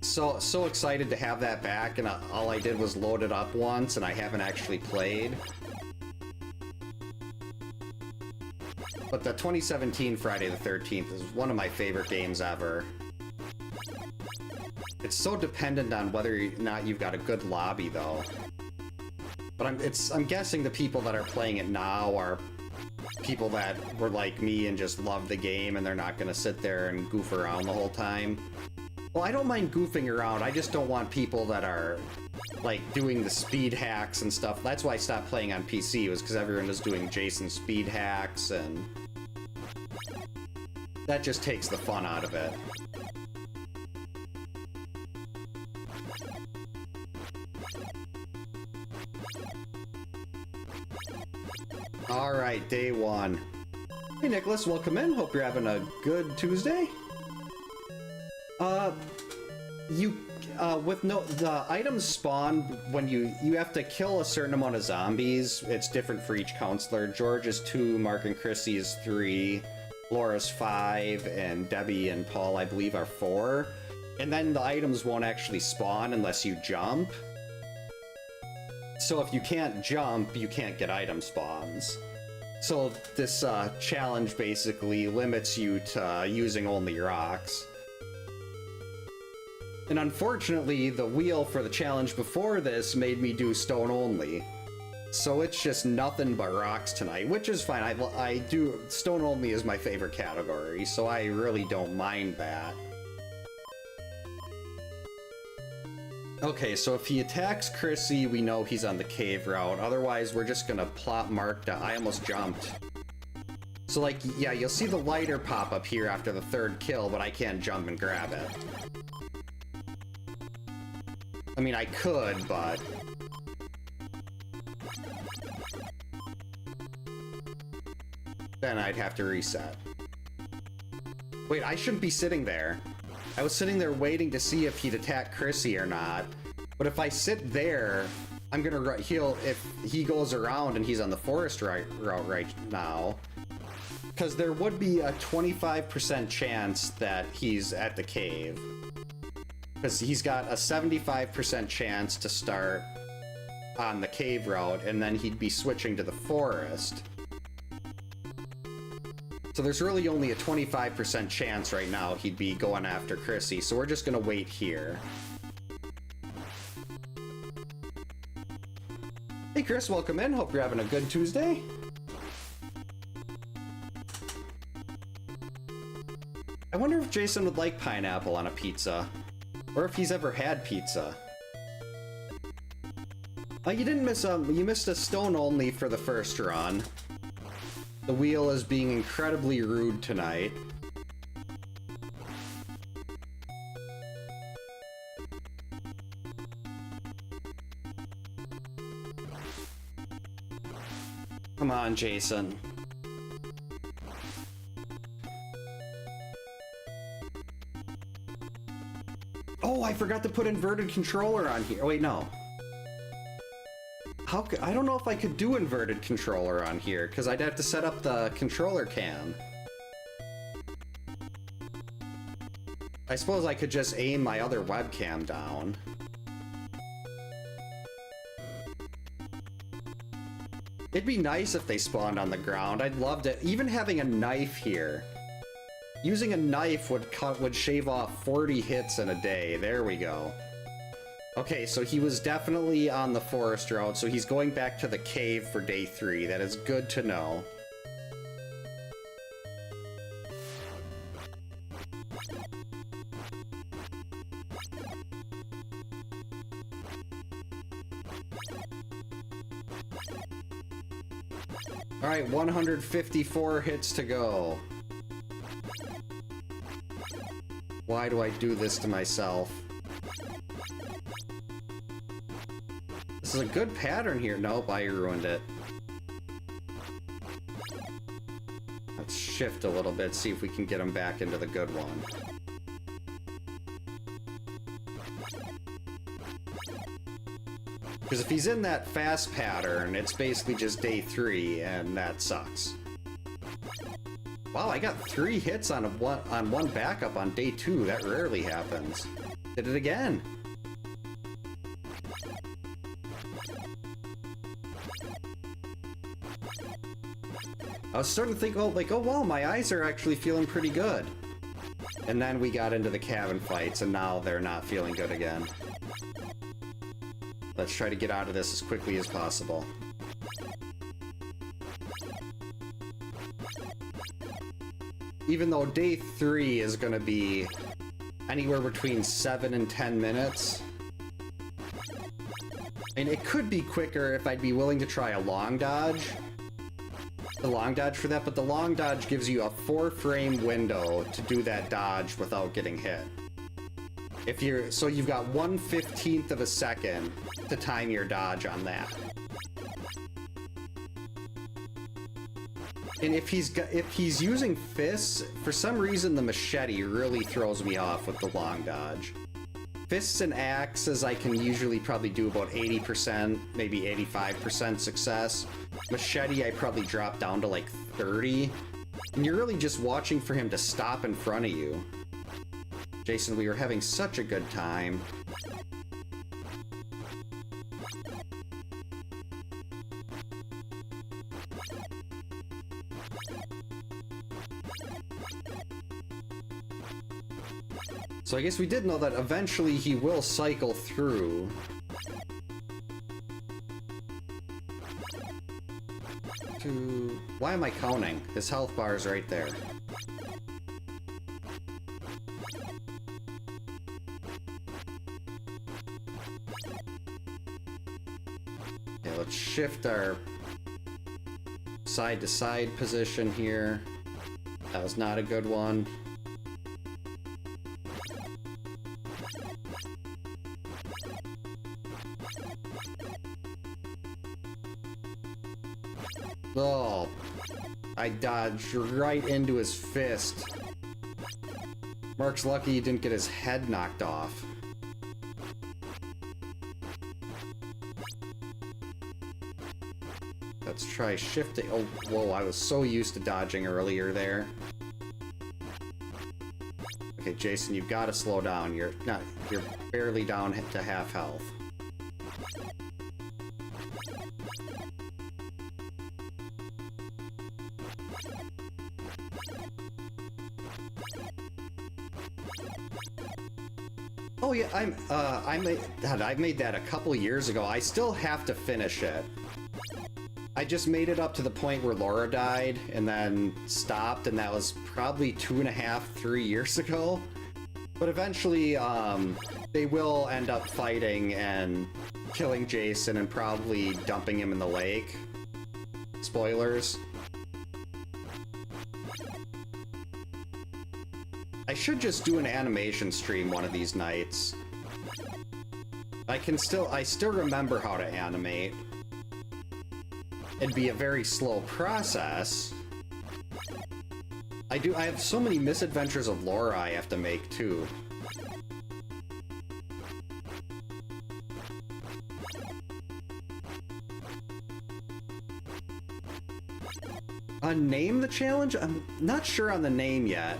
So excited to have that back, and all I did was load it up once, and I haven't actually played. But the 2017 Friday the 13th is one of my favorite games ever. It's so dependent on whether or not you've got a good lobby, though. But I'm guessing the people that are playing it now are people that were like me and just love the game, and they're not going to sit there and goof around the whole time. Well, I don't mind goofing around, I just don't want people that are, like, doing the speed hacks and stuff. That's why I stopped playing on PC, was because everyone was doing Jason speed hacks, and that just takes the fun out of it. Alright, day 1. Hey Nicholas, welcome in. Hope you're having a good Tuesday. The items spawn when you have to kill a certain amount of zombies. It's different for each counselor. George is 2, Mark and Chrissy is 3, Laura's 5, and Debbie and Paul, I believe, are 4. And then the items won't actually spawn unless you jump. So if you can't jump, you can't get item spawns. So this challenge basically limits you to using only rocks. And unfortunately, the wheel for the challenge before this made me do stone only. So it's just nothing but rocks tonight, which is fine. I do, stone only is my favorite category, so I really don't mind that. Okay, so if he attacks Chrissy, we know he's on the cave route. Otherwise, we're just gonna plop Mark down. I almost jumped. So like, yeah, you'll see the lighter pop up here after the third kill, but I can't jump and grab it. I mean, I could, but... then I'd have to reset. Wait, I shouldn't be sitting there. I was sitting there waiting to see if he'd attack Chrissy or not. But if I sit there, I'm gonna if he goes around and he's on the forest route right now, because there would be a 25% chance that he's at the cave. Because he's got a 75% chance to start on the cave route, and then he'd be switching to the forest. So there's really only a 25% chance right now he'd be going after Chrissy, so we're just gonna wait here. Hey Chris, welcome in. Hope you're having a good Tuesday. I wonder if Jason would like pineapple on a pizza, or if he's ever had pizza. You didn't miss you missed a stone only for the first run. The wheel is being incredibly rude tonight. Come on, Jason. Oh, I forgot to put inverted controller on here. Wait, no. I don't know if I could do inverted controller on here, because I'd have to set up the controller cam. I suppose I could just aim my other webcam down. It'd be nice if they spawned on the ground. I'd love to. Even having a knife here. Using a knife would shave off 40 hits in a day. There we go. Okay, so he was definitely on the forest route, so he's going back to the cave for day 3. That is good to know. Alright, 154 hits to go. Why do I do this to myself? This is a good pattern here. Nope, I ruined it. Let's shift a little bit, see if we can get him back into the good one. Because if he's in that fast pattern, it's basically just day 3, and that sucks. Wow, I got 3 hits on one backup on day 2. That rarely happens. Did it again. I was starting to think, oh wow, my eyes are actually feeling pretty good. And then we got into the cabin fights, and now they're not feeling good again. Let's try to get out of this as quickly as possible. Even though day 3 is going to be anywhere between 7 and 10 minutes. And it could be quicker if I'd be willing to try a long dodge. The long dodge for that, but the long dodge gives you a 4-frame window to do that dodge without getting hit. So you've got 1/15 of a second to time your dodge on that. And if he's using fists, for some reason the machete really throws me off with the long dodge. Fists and axes I can usually probably do about 80%, maybe 85% success. Machete I probably drop down to like 30. And you're really just watching for him to stop in front of you. Jason, we were having such a good time. So I guess we did know that eventually he will cycle through. Why am I counting? His health bar is right there. Okay, let's shift our side-to-side position here. That was not a good one. Oh, I dodged right into his fist. Mark's lucky he didn't get his head knocked off. Let's try shifting. Oh, whoa, I was so used to dodging earlier there. Okay, Jason, you've got to slow down. You're barely down to half health. Oh yeah, I made that a couple years ago. I still have to finish it. I just made it up to the point where Laura died and then stopped, and that was probably 2.5, 3 years ago. But eventually, they will end up fighting and killing Jason and probably dumping him in the lake. Spoilers. I should just do an animation stream one of these nights. I still remember how to animate. It'd be a very slow process. I have so many misadventures of Laura I have to make too. Name the challenge? I'm not sure on the name yet.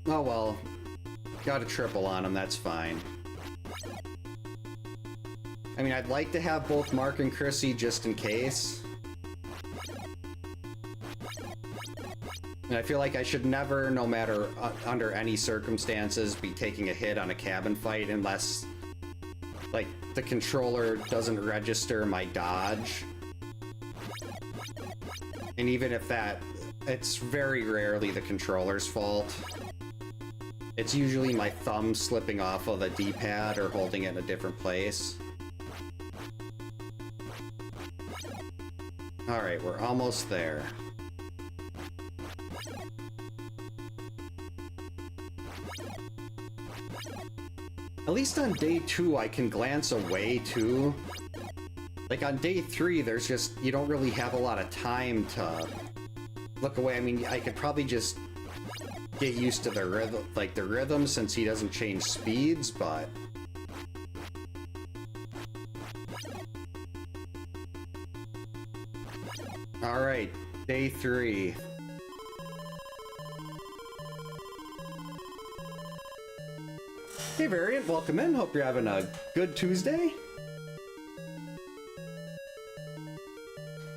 Oh well, got a triple on him, that's fine. I mean, I'd like to have both Mark and Chrissy just in case. And I feel like I should never, no matter under any circumstances, be taking a hit on a cabin fight unless, like, the controller doesn't register my dodge. And even if that, it's very rarely the controller's fault. It's usually my thumb slipping off of the D-pad or holding it in a different place. Alright, we're almost there. At least on day 2, I can glance away too. Like on day 3, there's just, you don't really have a lot of time to look away. I mean, I could probably just get used to the rhythm, like the rhythm, since he doesn't change speeds, but alright, day 3. Hey Variant, welcome in. Hope you're having a good Tuesday.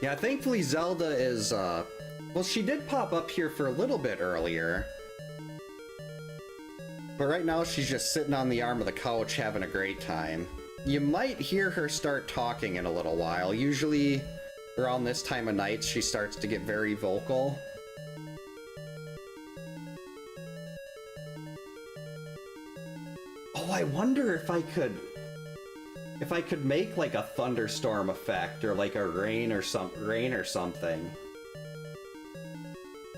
Yeah, thankfully Zelda is, well, she did pop up here for a little bit earlier. But right now she's just sitting on the arm of the couch having a great time. You might hear her start talking in a little while. Usually around this time of night she starts to get very vocal. Oh, I wonder if I could make like a thunderstorm effect or like a rain or something.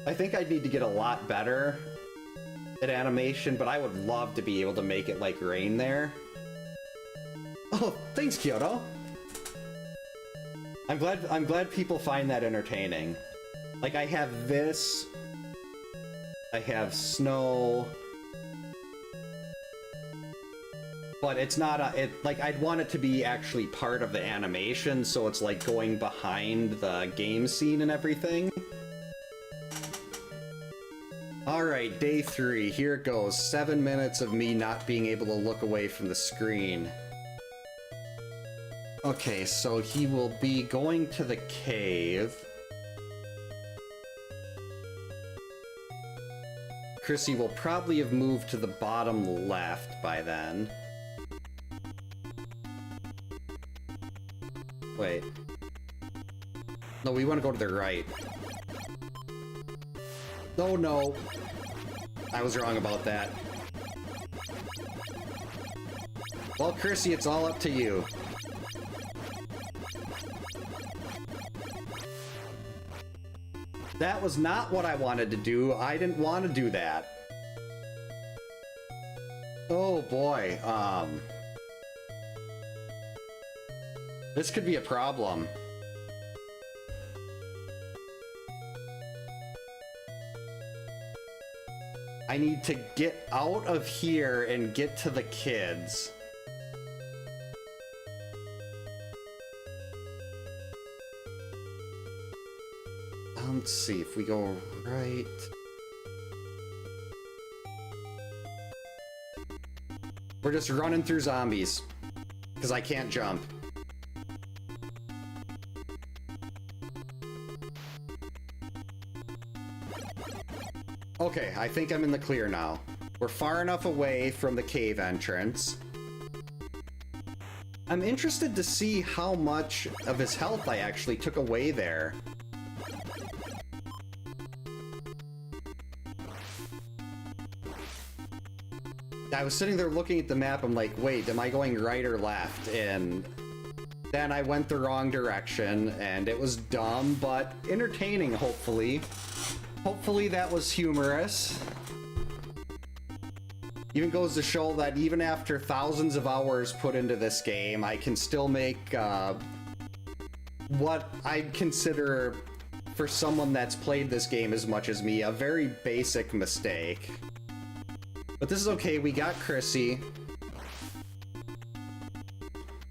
I think I'd need to get a lot better at animation, but I would love to be able to make it like rain there. Oh, thanks, Kyoto. I'm glad people find that entertaining. Like, I have this, I have snow, but it's not like, I'd want it to be actually part of the animation, so it's like going behind the game scene and everything. Alright, day 3, here it goes. 7 minutes of me not being able to look away from the screen. Okay, so he will be going to the cave. Chrissy will probably have moved to the bottom left by then. Wait. No, we want to go to the right. Oh no. I was wrong about that. Well, Chrissy, it's all up to you. That was not what I wanted to do. I didn't want to do that. Oh boy, this could be a problem. I need to get out of here and get to the kids. Let's see if we go right. We're just running through zombies because I can't jump. Okay, I think I'm in the clear now. We're far enough away from the cave entrance. I'm interested to see how much of his health I actually took away there. I was sitting there looking at the map, I'm like, wait, am I going right or left? And then I went the wrong direction, and it was dumb, but entertaining, hopefully. Hopefully that was humorous. Even goes to show that even after thousands of hours put into this game, I can still make what I'd consider, for someone that's played this game as much as me, a very basic mistake. But this is okay, we got Chrissy.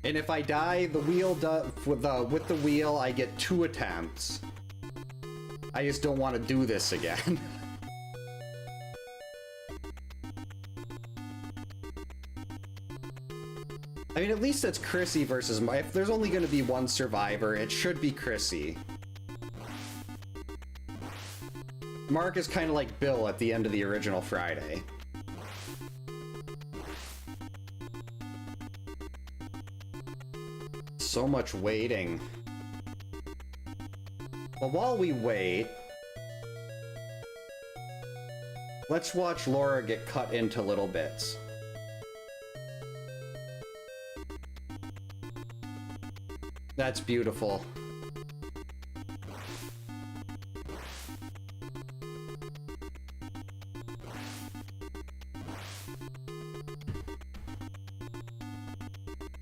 And if I die, the wheel with the wheel, I get 2 attempts. I just don't want to do this again. I mean, at least it's Chrissy versus my. If there's only going to be one survivor, it should be Chrissy. Mark is kind of like Bill at the end of the original Friday. So much waiting. Well, while we wait, let's watch Laura get cut into little bits. That's beautiful.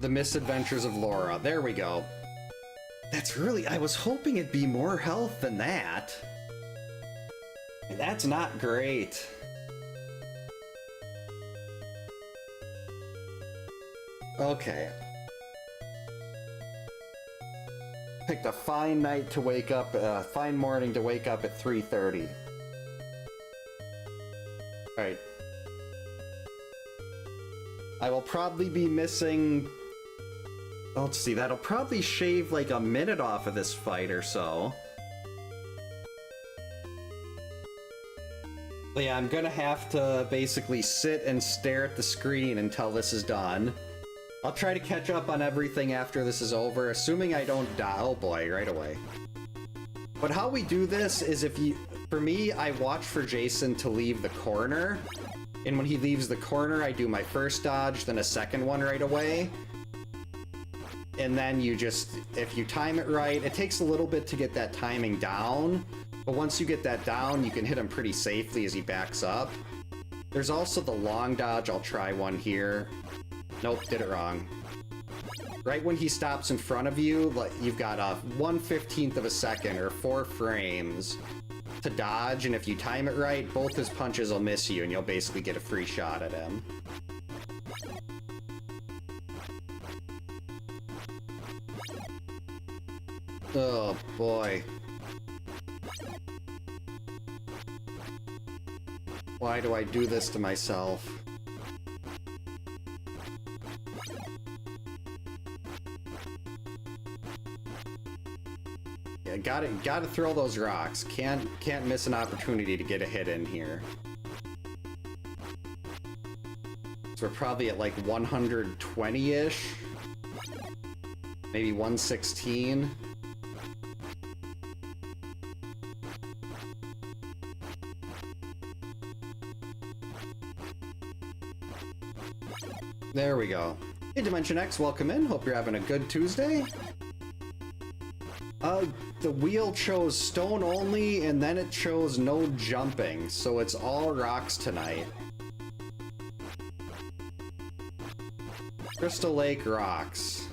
The Misadventures of Laura. There we go. That's really... I was hoping it'd be more health than that. And that's not great. Okay. Picked a fine night to wake up, fine morning to wake up at 3:30. Alright. I will probably be missing... Let's see, that'll probably shave like a minute off of this fight or so. But yeah, I'm gonna have to basically sit and stare at the screen until this is done. I'll try to catch up on everything after this is over, assuming I don't die. Oh boy, right away. But how we do this is if you... For me, I watch for Jason to leave the corner. And when he leaves the corner, I do my first dodge, then a second one right away. And then you just, if you time it right, it takes a little bit to get that timing down, but once you get that down, you can hit him pretty safely as he backs up. There's also the long dodge. I'll try one here. Nope, did it wrong. Right when he stops in front of you, you've got a 1/15 of a second, or 4 frames, to dodge, and if you time it right, both his punches will miss you, and you'll basically get a free shot at him. Oh boy. Why do I do this to myself? Yeah, gotta throw those rocks. Can't miss an opportunity to get a hit in here. So we're probably at like 120-ish. Maybe 116. There we go. Hey Dimension X, welcome in. Hope you're having a good Tuesday. The wheel chose stone only, and then it chose no jumping, so it's all rocks tonight. Crystal Lake rocks.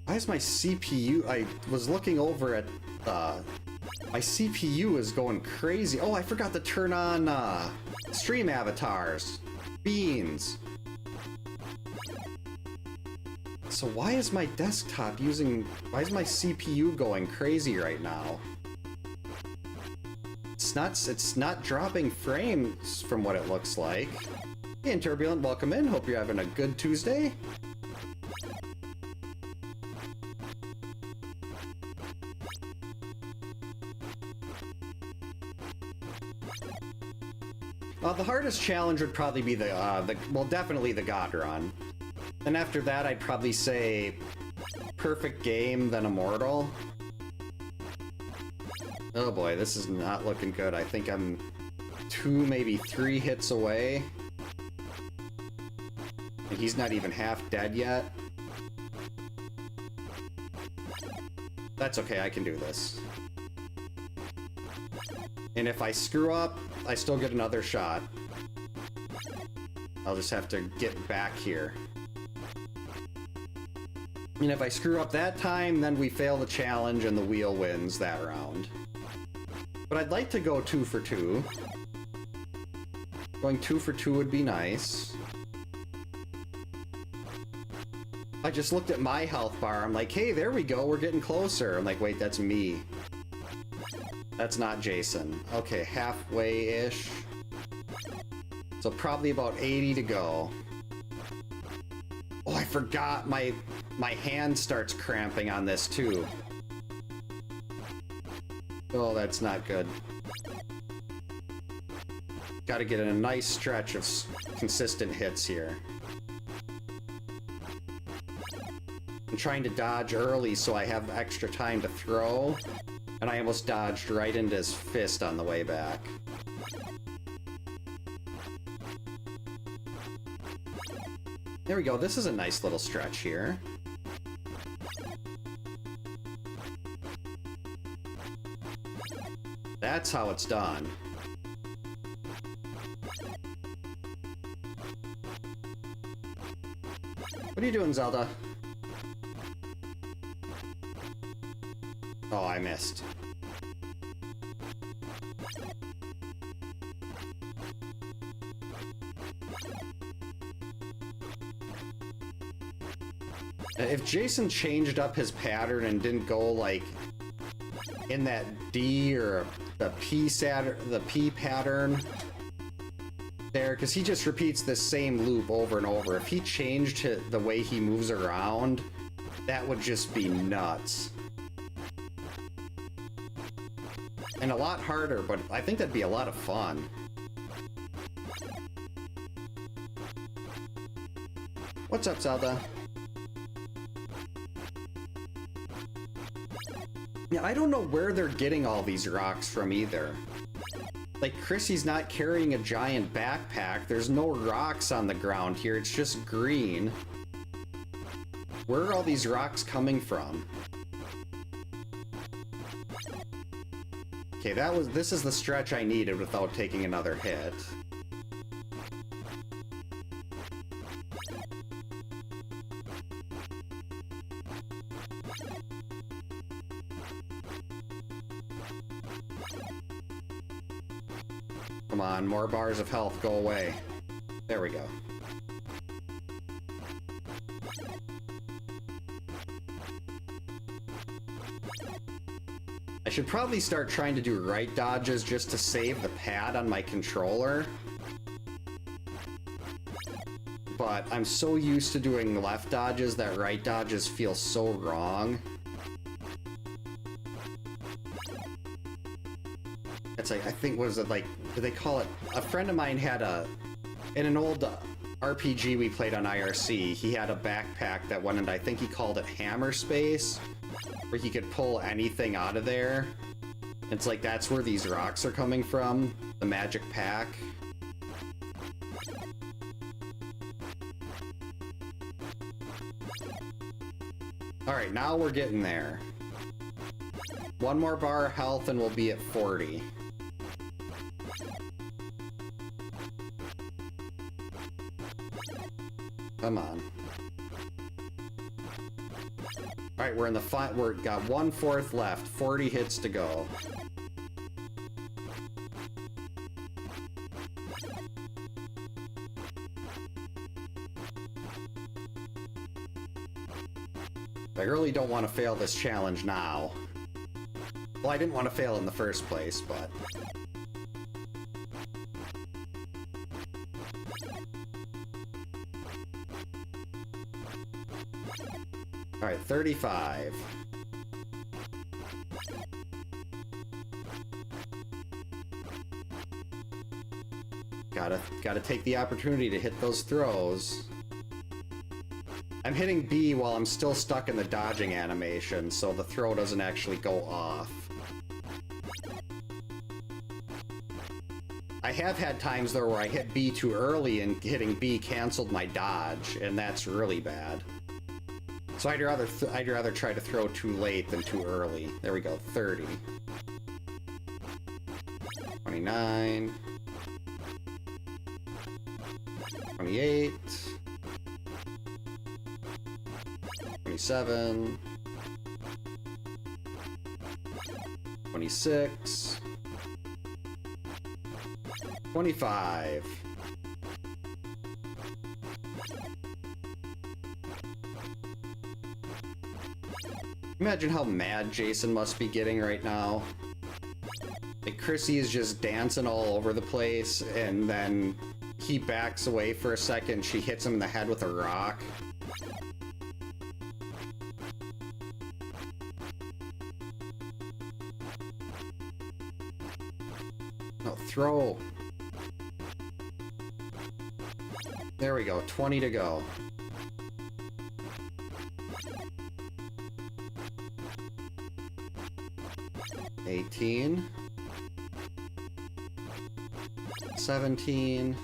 Why is my CPU... I was looking over at... my CPU is going crazy. Oh, I forgot to turn on stream avatars. Beans. So why is my desktop using... Why is my CPU going crazy right now? It's not dropping frames from what it looks like. Hey, and Turbulent, welcome in. Hope you're having a good Tuesday. The hardest challenge would probably be well, definitely the God Run. And after that, I'd probably say Perfect Game, then Immortal. Oh boy, this is not looking good. I think I'm 2, maybe 3 hits away. And he's not even half dead yet. That's okay, I can do this. And if I screw up, I still get another shot. I'll just have to get back here. And if I screw up that time, then we fail the challenge and the wheel wins that round. But I'd like to go 2 for 2. Going 2 for 2 would be nice. I just looked at my health bar. I'm like, hey, there we go. We're getting closer. I'm like, wait, that's me. That's not Jason. Okay, halfway-ish. So probably about 80 to go. Oh, I forgot my hand starts cramping on this too. Oh, that's not good. Gotta get in a nice stretch of consistent hits here. I'm trying to dodge early so I have extra time to throw. And I almost dodged right into his fist on the way back. There we go, this is a nice little stretch here. That's how it's done. What are you doing, Zelda? Oh, I missed. If Jason changed up his pattern and didn't go like in that D or the P pattern there, because he just repeats the same loop over and over. If he changed the way he moves around, that would just be nuts. And a lot harder, but I think that'd be a lot of fun. What's up, Zelda? Yeah, I don't know where they're getting all these rocks from either. Like, Chrissy's not carrying a giant backpack. There's no rocks on the ground here. It's just green. Where are all these rocks coming from? Okay, this is the stretch I needed without taking another hit. Come on, more bars of health, go away. There we go. I should probably start trying to do right dodges just to save the pad on my controller. But I'm so used to doing left dodges that right dodges feel so wrong. It's like, I think, what is it, like, do they call it? A friend of mine had in an old RPG we played on IRC, he had a backpack that went into, I think he called it Hammer Space, where he could pull anything out of there. It's like, that's where these rocks are coming from, the magic pack. Alright, now we're getting there. One more bar of health and we'll be at 40. Come on. Alright, we're in the we're got 1/4 left. 40 hits to go. I really don't want to fail this challenge now. Well, I didn't want to fail in the first place, but... Alright, 35. Gotta take the opportunity to hit those throws. I'm hitting B while I'm still stuck in the dodging animation, so the throw doesn't actually go off. I have had times though where I hit B too early and hitting B canceled my dodge, and that's really bad. So I'd rather try to throw too late than too early. There we go, 30. 29. 28. 27. 26. 25. Imagine how mad Jason must be getting right now. Like, Chrissy is just dancing all over the place, and then he backs away for a second, she hits him in the head with a rock. No, throw. There we go, 20 to go. $18. 17.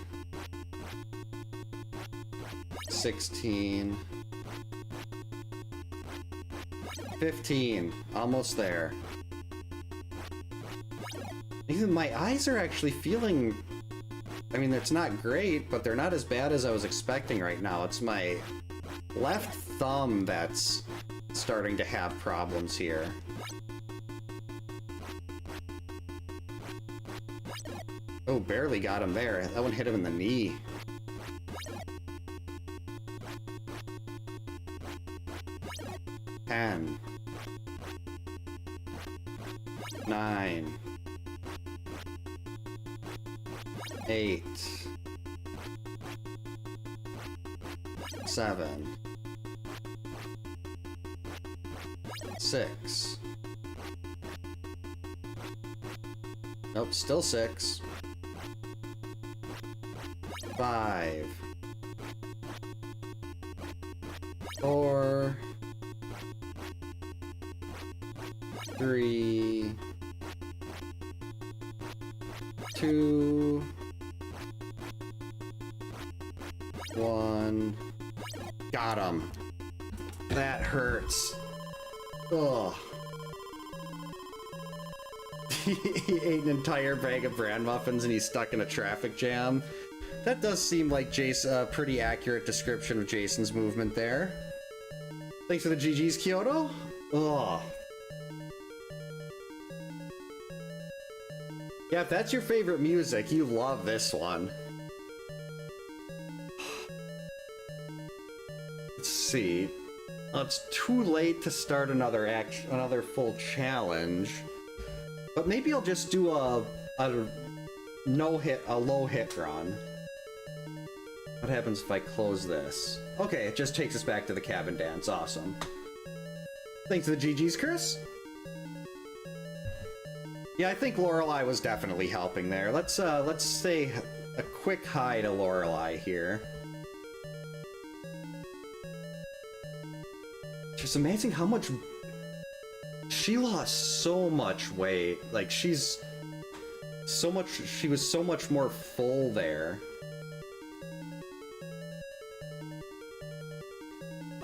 16. 15. Almost there. Even my eyes are actually feeling... I mean, it's not great, but they're not as bad as I was expecting right now. It's my left thumb that's starting to have problems here. Oh, barely got him there. That one hit him in the knee. Ten. 9. 8. 7. 6. Nope, still 6. 5. 4. 3. 2. 1. Got him. That hurts. Ugh. He ate an entire bag of bran muffins and he's stuck in a traffic jam. That does seem like a pretty accurate description of Jason's movement there. Thanks for the GG's, Kyoto. Ugh. Yeah, if that's your favorite music, you love this one. Let's see. It's too late to start another full challenge. But maybe I'll just do a low hit run. What happens if I close this? Okay, it just takes us back to the cabin dance. Awesome. Thanks to the GGs, Chris. Yeah, I think Lorelei was definitely helping there. Let's say a quick hi to Lorelei here. Just amazing how much she lost so much weight. Like she was so much more full there.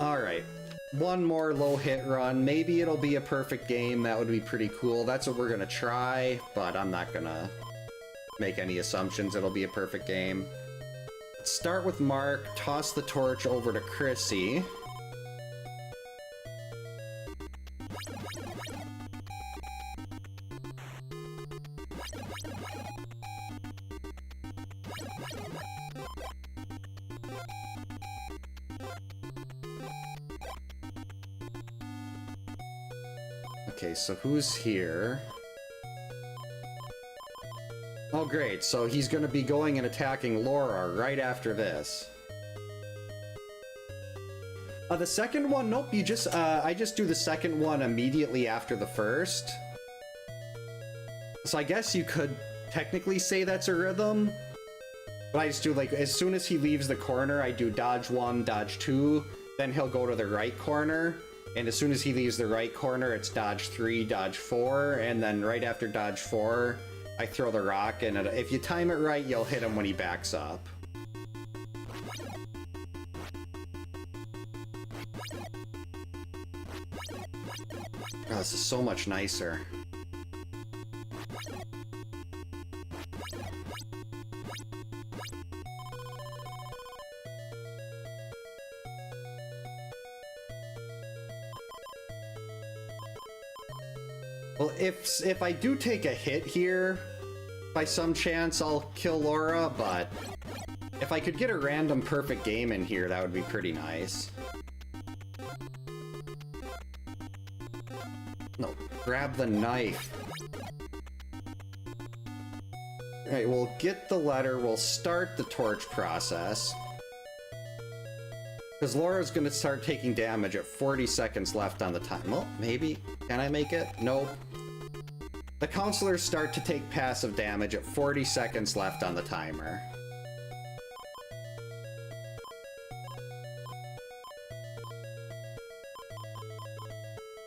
Alright, one more low hit run. Maybe it'll be a perfect game. That would be pretty cool. That's what we're gonna try, but I'm not gonna make any assumptions it'll be a perfect game. Let's start with Mark, toss the torch over to Chrissy. Okay, so who's here? Oh great, so he's gonna be going and attacking Laura right after this. The second one, nope, you just, I just do the second one immediately after the first. So I guess you could technically say that's a rhythm. But I just do, like, as soon as he leaves the corner, I do dodge 1, dodge 2, then he'll go to the right corner. And as soon as he leaves the right corner, it's dodge 3, dodge 4, and then right after dodge 4, I throw the rock, and if you time it right, you'll hit him when he backs up. Oh, this is so much nicer. Well, if I do take a hit here, by some chance I'll kill Laura, but if I could get a random perfect game in here, that would be pretty nice. No, grab the knife. Alright, we'll get the letter, we'll start the torch process. Because Laura's gonna start taking damage at 40 seconds left on the time. Well, maybe. Can I make it? Nope. The counselors start to take passive damage at 40 seconds left on the timer.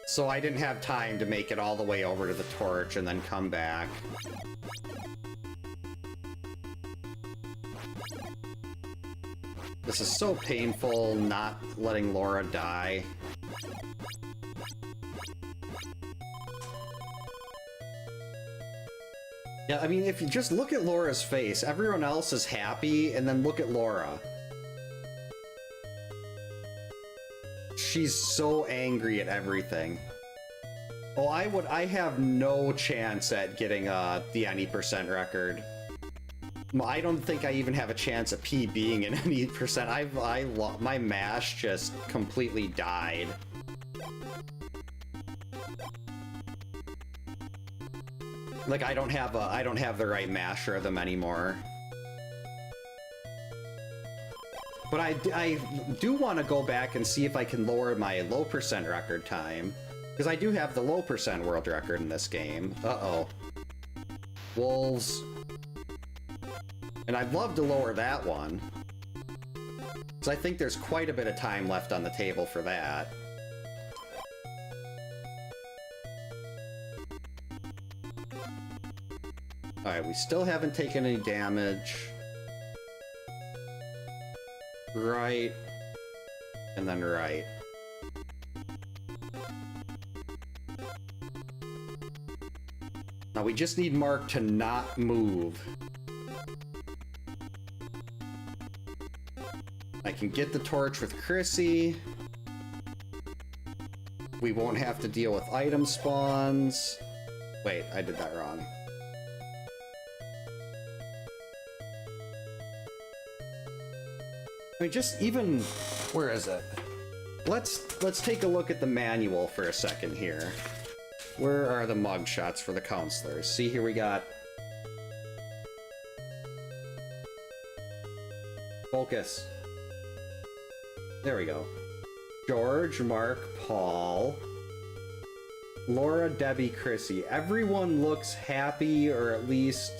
So I didn't have time to make it all the way over to the torch and then come back. This is so painful, not letting Laura die. Yeah, I mean, if you just look at Laura's face, everyone else is happy, and then look at Laura. She's so angry at everything. Oh, I have no chance at getting the any percent record. I don't think I even have a chance at PBing in any percent. My mash just completely died. Like I don't have the right mash rhythm anymore. But I do want to go back and see if I can lower my low percent record time. Because I do have the low percent world record in this game. Uh-oh. Wolves. And I'd love to lower that one. Because I think there's quite a bit of time left on the table for that. Alright, we still haven't taken any damage. Right. And then right. Now we just need Mark to not move. I can get the torch with Chrissy. We won't have to deal with item spawns. Wait, I did that wrong. I mean, just even... Where is it? Let's take a look at the manual for a second here. Where are the mug shots for the counselors? See, here we got... Focus. There we go. George, Mark, Paul, Laura, Debbie, Chrissy. Everyone looks happy, or at least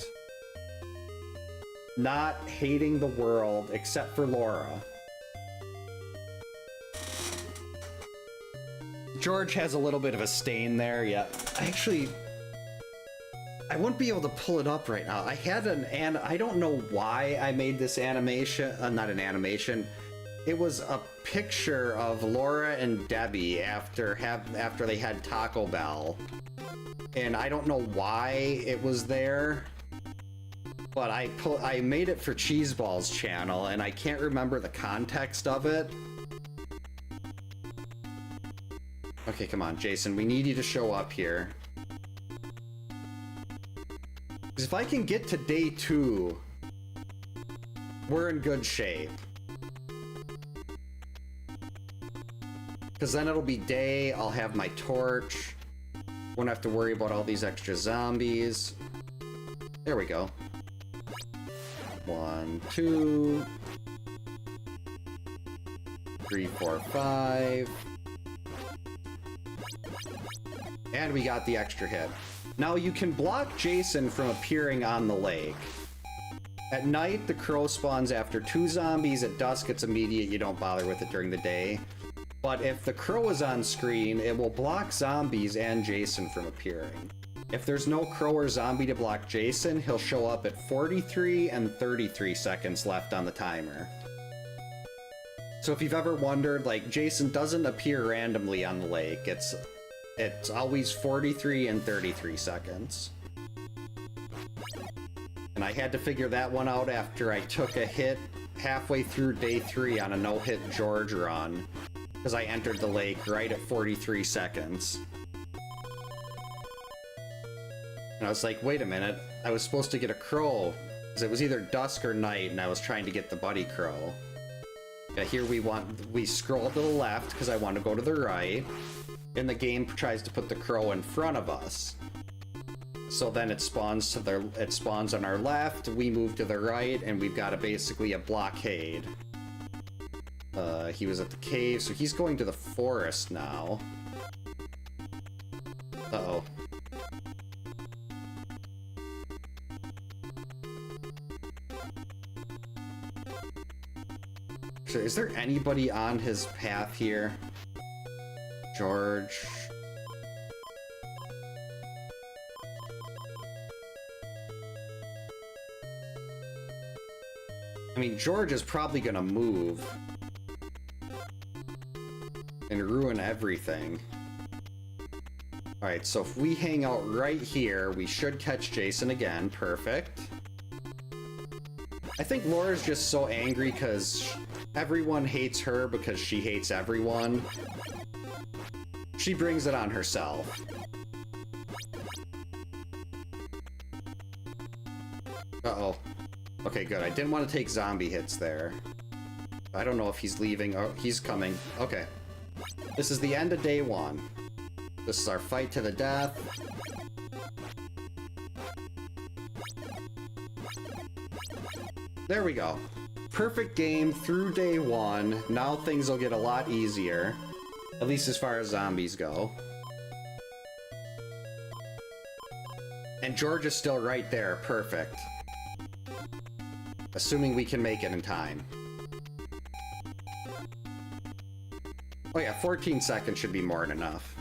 not hating the world, except for Laura. George has a little bit of a stain there, yeah. I wouldn't be able to pull it up right now. I had I don't know why I made this animation, not an animation. It was a picture of Laura and Debbie after they had Taco Bell. And I don't know why it was there. But I made it for Cheeseball's channel, and I can't remember the context of it. Okay, come on, Jason, we need you to show up here. Because if I can get to day 2, we're in good shape. Because then it'll be day, I'll have my torch. Won't have to worry about all these extra zombies. There we go. 1, 2, 3, 4, 5. And we got the extra hit. Now you can block Jason from appearing on the lake. At night, the crow spawns after 2 zombies. At dusk, it's immediate. You don't bother with it during the day. But if the crow is on screen, it will block zombies and Jason from appearing. If there's no crow or zombie to block Jason, he'll show up at 43 and 33 seconds left on the timer. So if you've ever wondered, like, Jason doesn't appear randomly on the lake. It's always 43 and 33 seconds. And I had to figure that one out after I took a hit halfway through day 3 on a no-hit George run. Because I entered the lake right at 43 seconds. And I was like, wait a minute, I was supposed to get a crow. Because it was either dusk or night, and I was trying to get the buddy crow. Yeah, here we scroll to the left, because I want to go to the right. And the game tries to put the crow in front of us. So then it spawns on our left, we move to the right, and we've got basically a blockade. He was at the cave, so he's going to the forest now. Uh-oh. So is there anybody on his path here? George. I mean, George is probably gonna move and ruin everything. Alright, so if we hang out right here, we should catch Jason again. Perfect. I think Laura's just so angry because everyone hates her because she hates everyone. She brings it on herself. Uh-oh. Okay, good. I didn't want to take zombie hits there. I don't know if he's leaving. Oh, he's coming. Okay. This is the end of day 1. This is our fight to the death. There we go. Perfect game through day 1. Now things will get a lot easier. At least as far as zombies go. And George is still right there. Perfect. Assuming we can make it in time. Oh yeah, 14 seconds should be more than enough.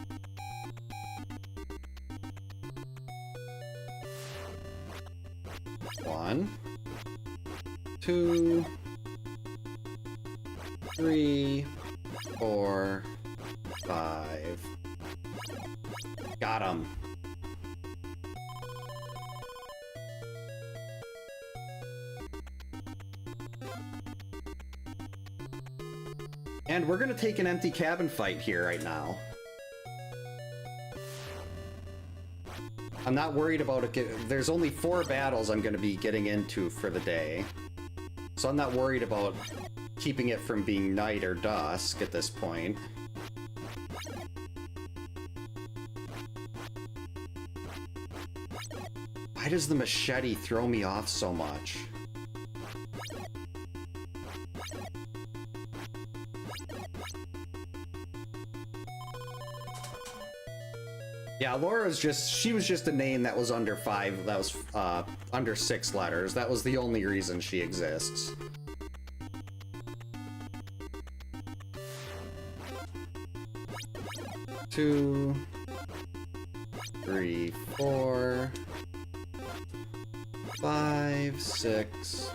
One, 2, 3, 4, 5. Got him. And we're gonna take an empty cabin fight here right now. I'm not worried about it. There's only 4 battles I'm gonna be getting into for the day. So I'm not worried about keeping it from being night or dusk at this point. Why does the machete throw me off so much? Yeah, Laura's she was just a name that was under under 6 letters. That was the only reason she exists. Two, 3, 4, 5, 6.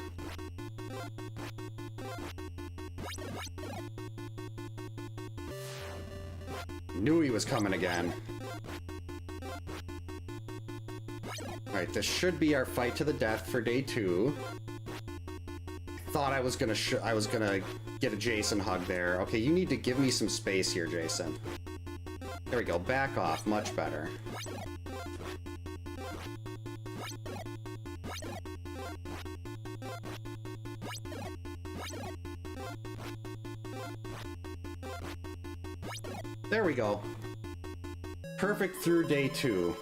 Knew he was coming again. Alright, this should be our fight to the death for day 2. Thought I was gonna get a Jason hug there. Okay, you need to give me some space here, Jason. There we go, back off, much better. There we go. Perfect through day 2.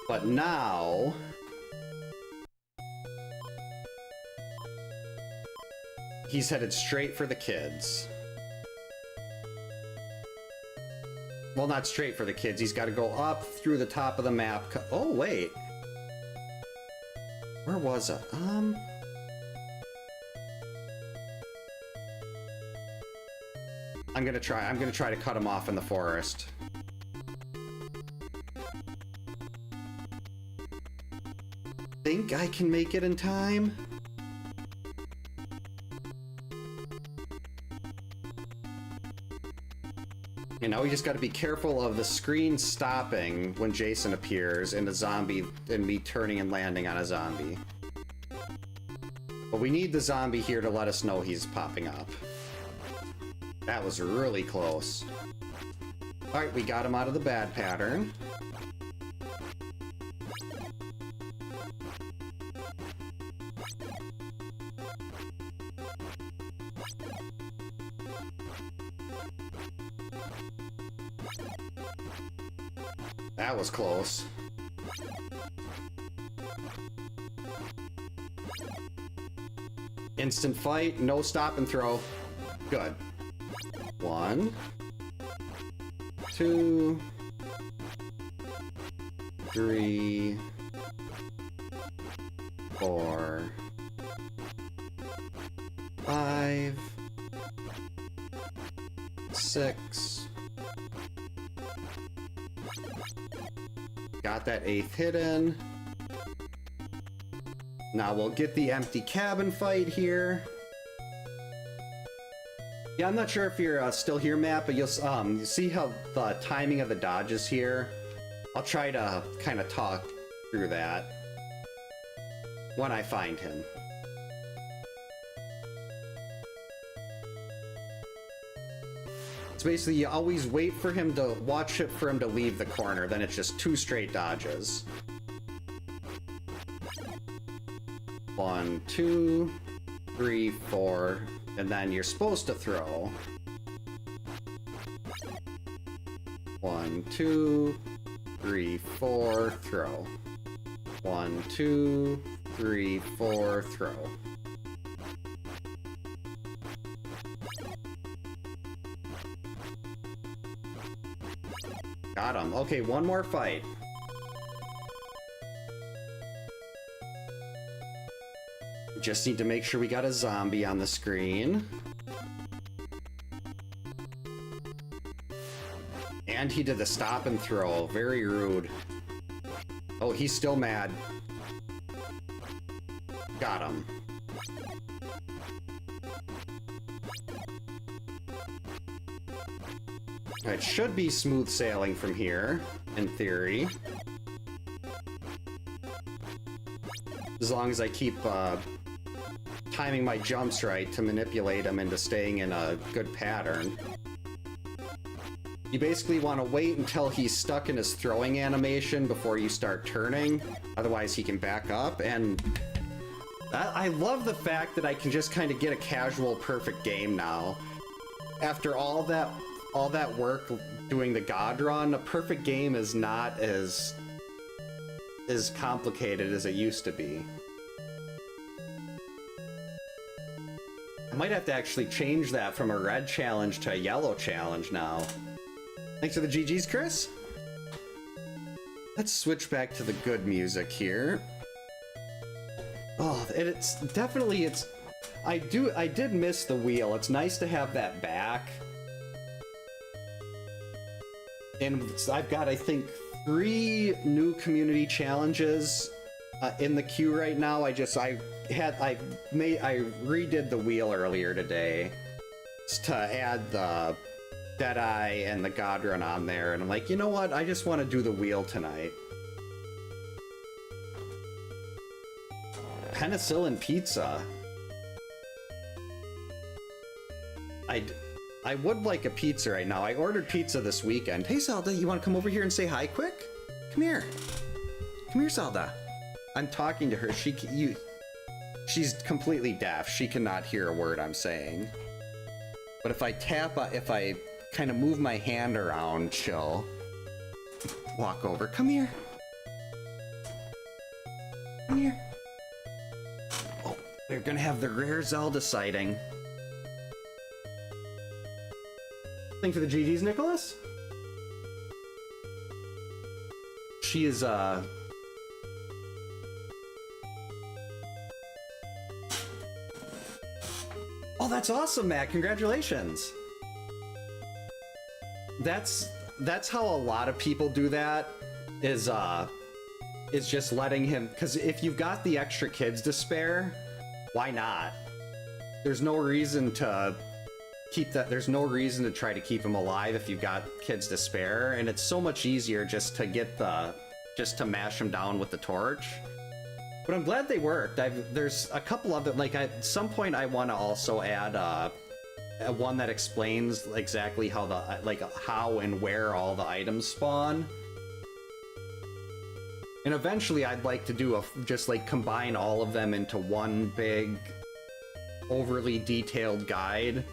But now... he's headed straight for the kids. Well, not straight for the kids. He's got to go up through the top of the map. Oh, wait. Where was it? I'm gonna try to cut him off in the forest. Think I can make it in time? You know, you just gotta be careful of the screen stopping when Jason appears and a zombie, and me turning and landing on a zombie. But we need the zombie here to let us know he's popping up. That was really close. Alright, we got him out of the bad pattern. That was close. Instant fight, no stop and throw. Good. 1, 2, 3, 4, 5, 6. Got that 8th hit in. Now we'll get the empty cabin fight here. Yeah, I'm not sure if you're still here, Matt, but you'll you see how the timing of the dodges here? I'll try to kind of talk through that when I find him. So basically, you always wait for him to watch it for him to leave the corner, then it's just 2 straight dodges. 1, 2, 3, 4. And then you're supposed to throw. 1, 2, 3, 4, throw. 1, 2, 3, 4, throw. Got him. Okay, one more fight. Just need to make sure we got a zombie on the screen. And he did the stop and throw. Very rude. Oh, he's still mad. Got him. It should be smooth sailing from here, in theory. As long as I keep, timing my jumps right to manipulate him into staying in a good pattern. You basically want to wait until he's stuck in his throwing animation before you start turning, otherwise he can back up, and I love the fact that I can just kind of get a casual perfect game now. After all that work doing the God run, a perfect game is not as as complicated as it used to be. I might have to actually change that from a red challenge to a yellow challenge now. Thanks for the GGs, Chris. Let's switch back to the good music here. Oh, it's definitely, I did miss the wheel. It's nice to have that back. And I've got, I think, 3 new community challenges in the queue right now. I redid the wheel earlier today to add the Deadeye and the God Run on there, and I'm like, you know what? I just want to do the wheel tonight. Penicillin pizza. I would like a pizza right now. I ordered pizza this weekend. Hey, Zelda, you want to come over here and say hi quick? Come here. Come here, Zelda. I'm talking to her. She's completely deaf. She cannot hear a word I'm saying. But if I kind of move my hand around, she'll walk over. Come here. Come here. Oh, they're gonna have the rare Zelda sighting. Thanks for the GGs, Nicholas. She is, Oh, that's awesome, Matt. Congratulations. That's how a lot of people do that, is just letting him, because if you've got the extra kids to spare, why not? There's no reason to there's no reason to try to keep him alive if you've got kids to spare, and it's so much easier just to mash him down with the torch. But I'm glad they worked. There's a couple of them, like at some point I want to also add one that explains exactly how how and where all the items spawn. And eventually I'd like to do just combine all of them into one big overly detailed guide.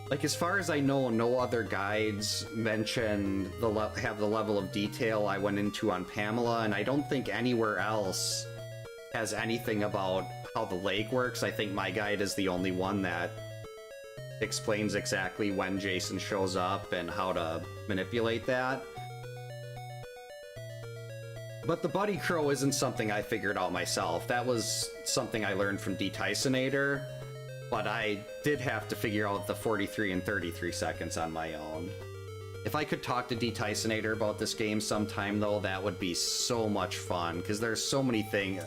Like, as far as I know, no other guides mention have the level of detail I went into on Pamela, and I don't think anywhere else has anything about how the lake works. I think my guide is the only one that explains exactly when Jason shows up and how to manipulate that. But the Buddy Crow isn't something I figured out myself. That was something I learned from D-Tysonator. But I did have to figure out the 43 and 33 seconds on my own. If I could talk to D-Tysonator about this game sometime, though, that would be so much fun, because there's so many things.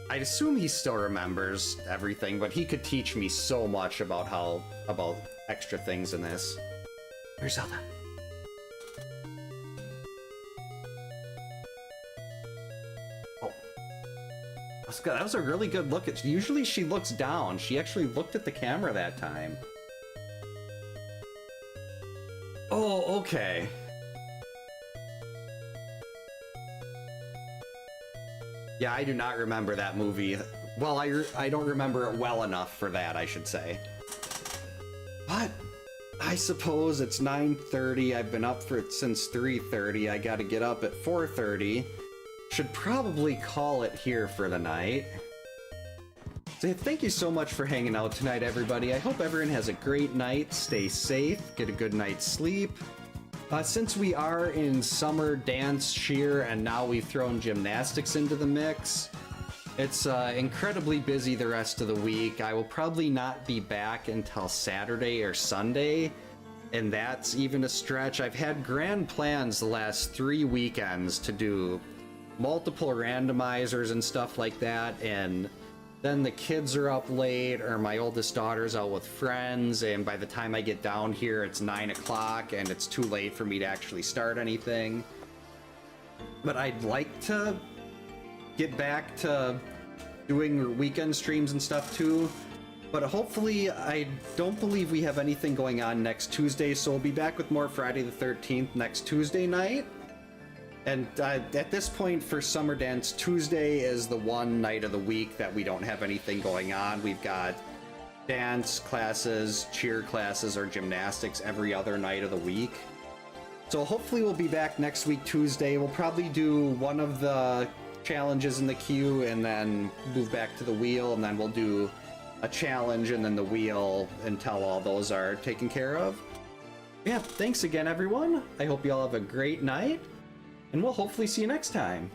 I'd assume he still remembers everything, but he could teach me so much about extra things in this. Where's Zelda? That was a really good look. Usually she looks down. She actually looked at the camera that time. Oh, okay. Yeah, I do not remember that movie. Well, I don't remember it well enough for that, I should say. But I suppose it's 9:30. I've been up since 3:30. I gotta get up at 4:30. Should probably call it here for the night. So thank you so much for hanging out tonight, everybody. I hope everyone has a great night. Stay safe, get a good night's sleep. Since we are in summer dance, cheer, and now we've thrown gymnastics into the mix, it's incredibly busy the rest of the week. I will probably not be back until Saturday or Sunday, and that's even a stretch. I've had grand plans the last 3 weekends to do multiple randomizers and stuff like that, and then the kids are up late, or my oldest daughter's out with friends, and by the time I get down here it's 9 o'clock and it's too late for me to actually start anything. But I'd like to get back to doing weekend streams and stuff too, but hopefully I don't believe we have anything going on next Tuesday, so we'll be back with more Friday the 13th next Tuesday night. And at this point for Summer Dance, Tuesday is the one night of the week that we don't have anything going on. We've got dance classes, cheer classes, or gymnastics every other night of the week. So hopefully we'll be back next week, Tuesday. We'll probably do one of the challenges in the queue and then move back to the wheel, and then we'll do a challenge and then the wheel until all those are taken care of. Yeah, thanks again, everyone. I hope you all have a great night, and we'll hopefully see you next time.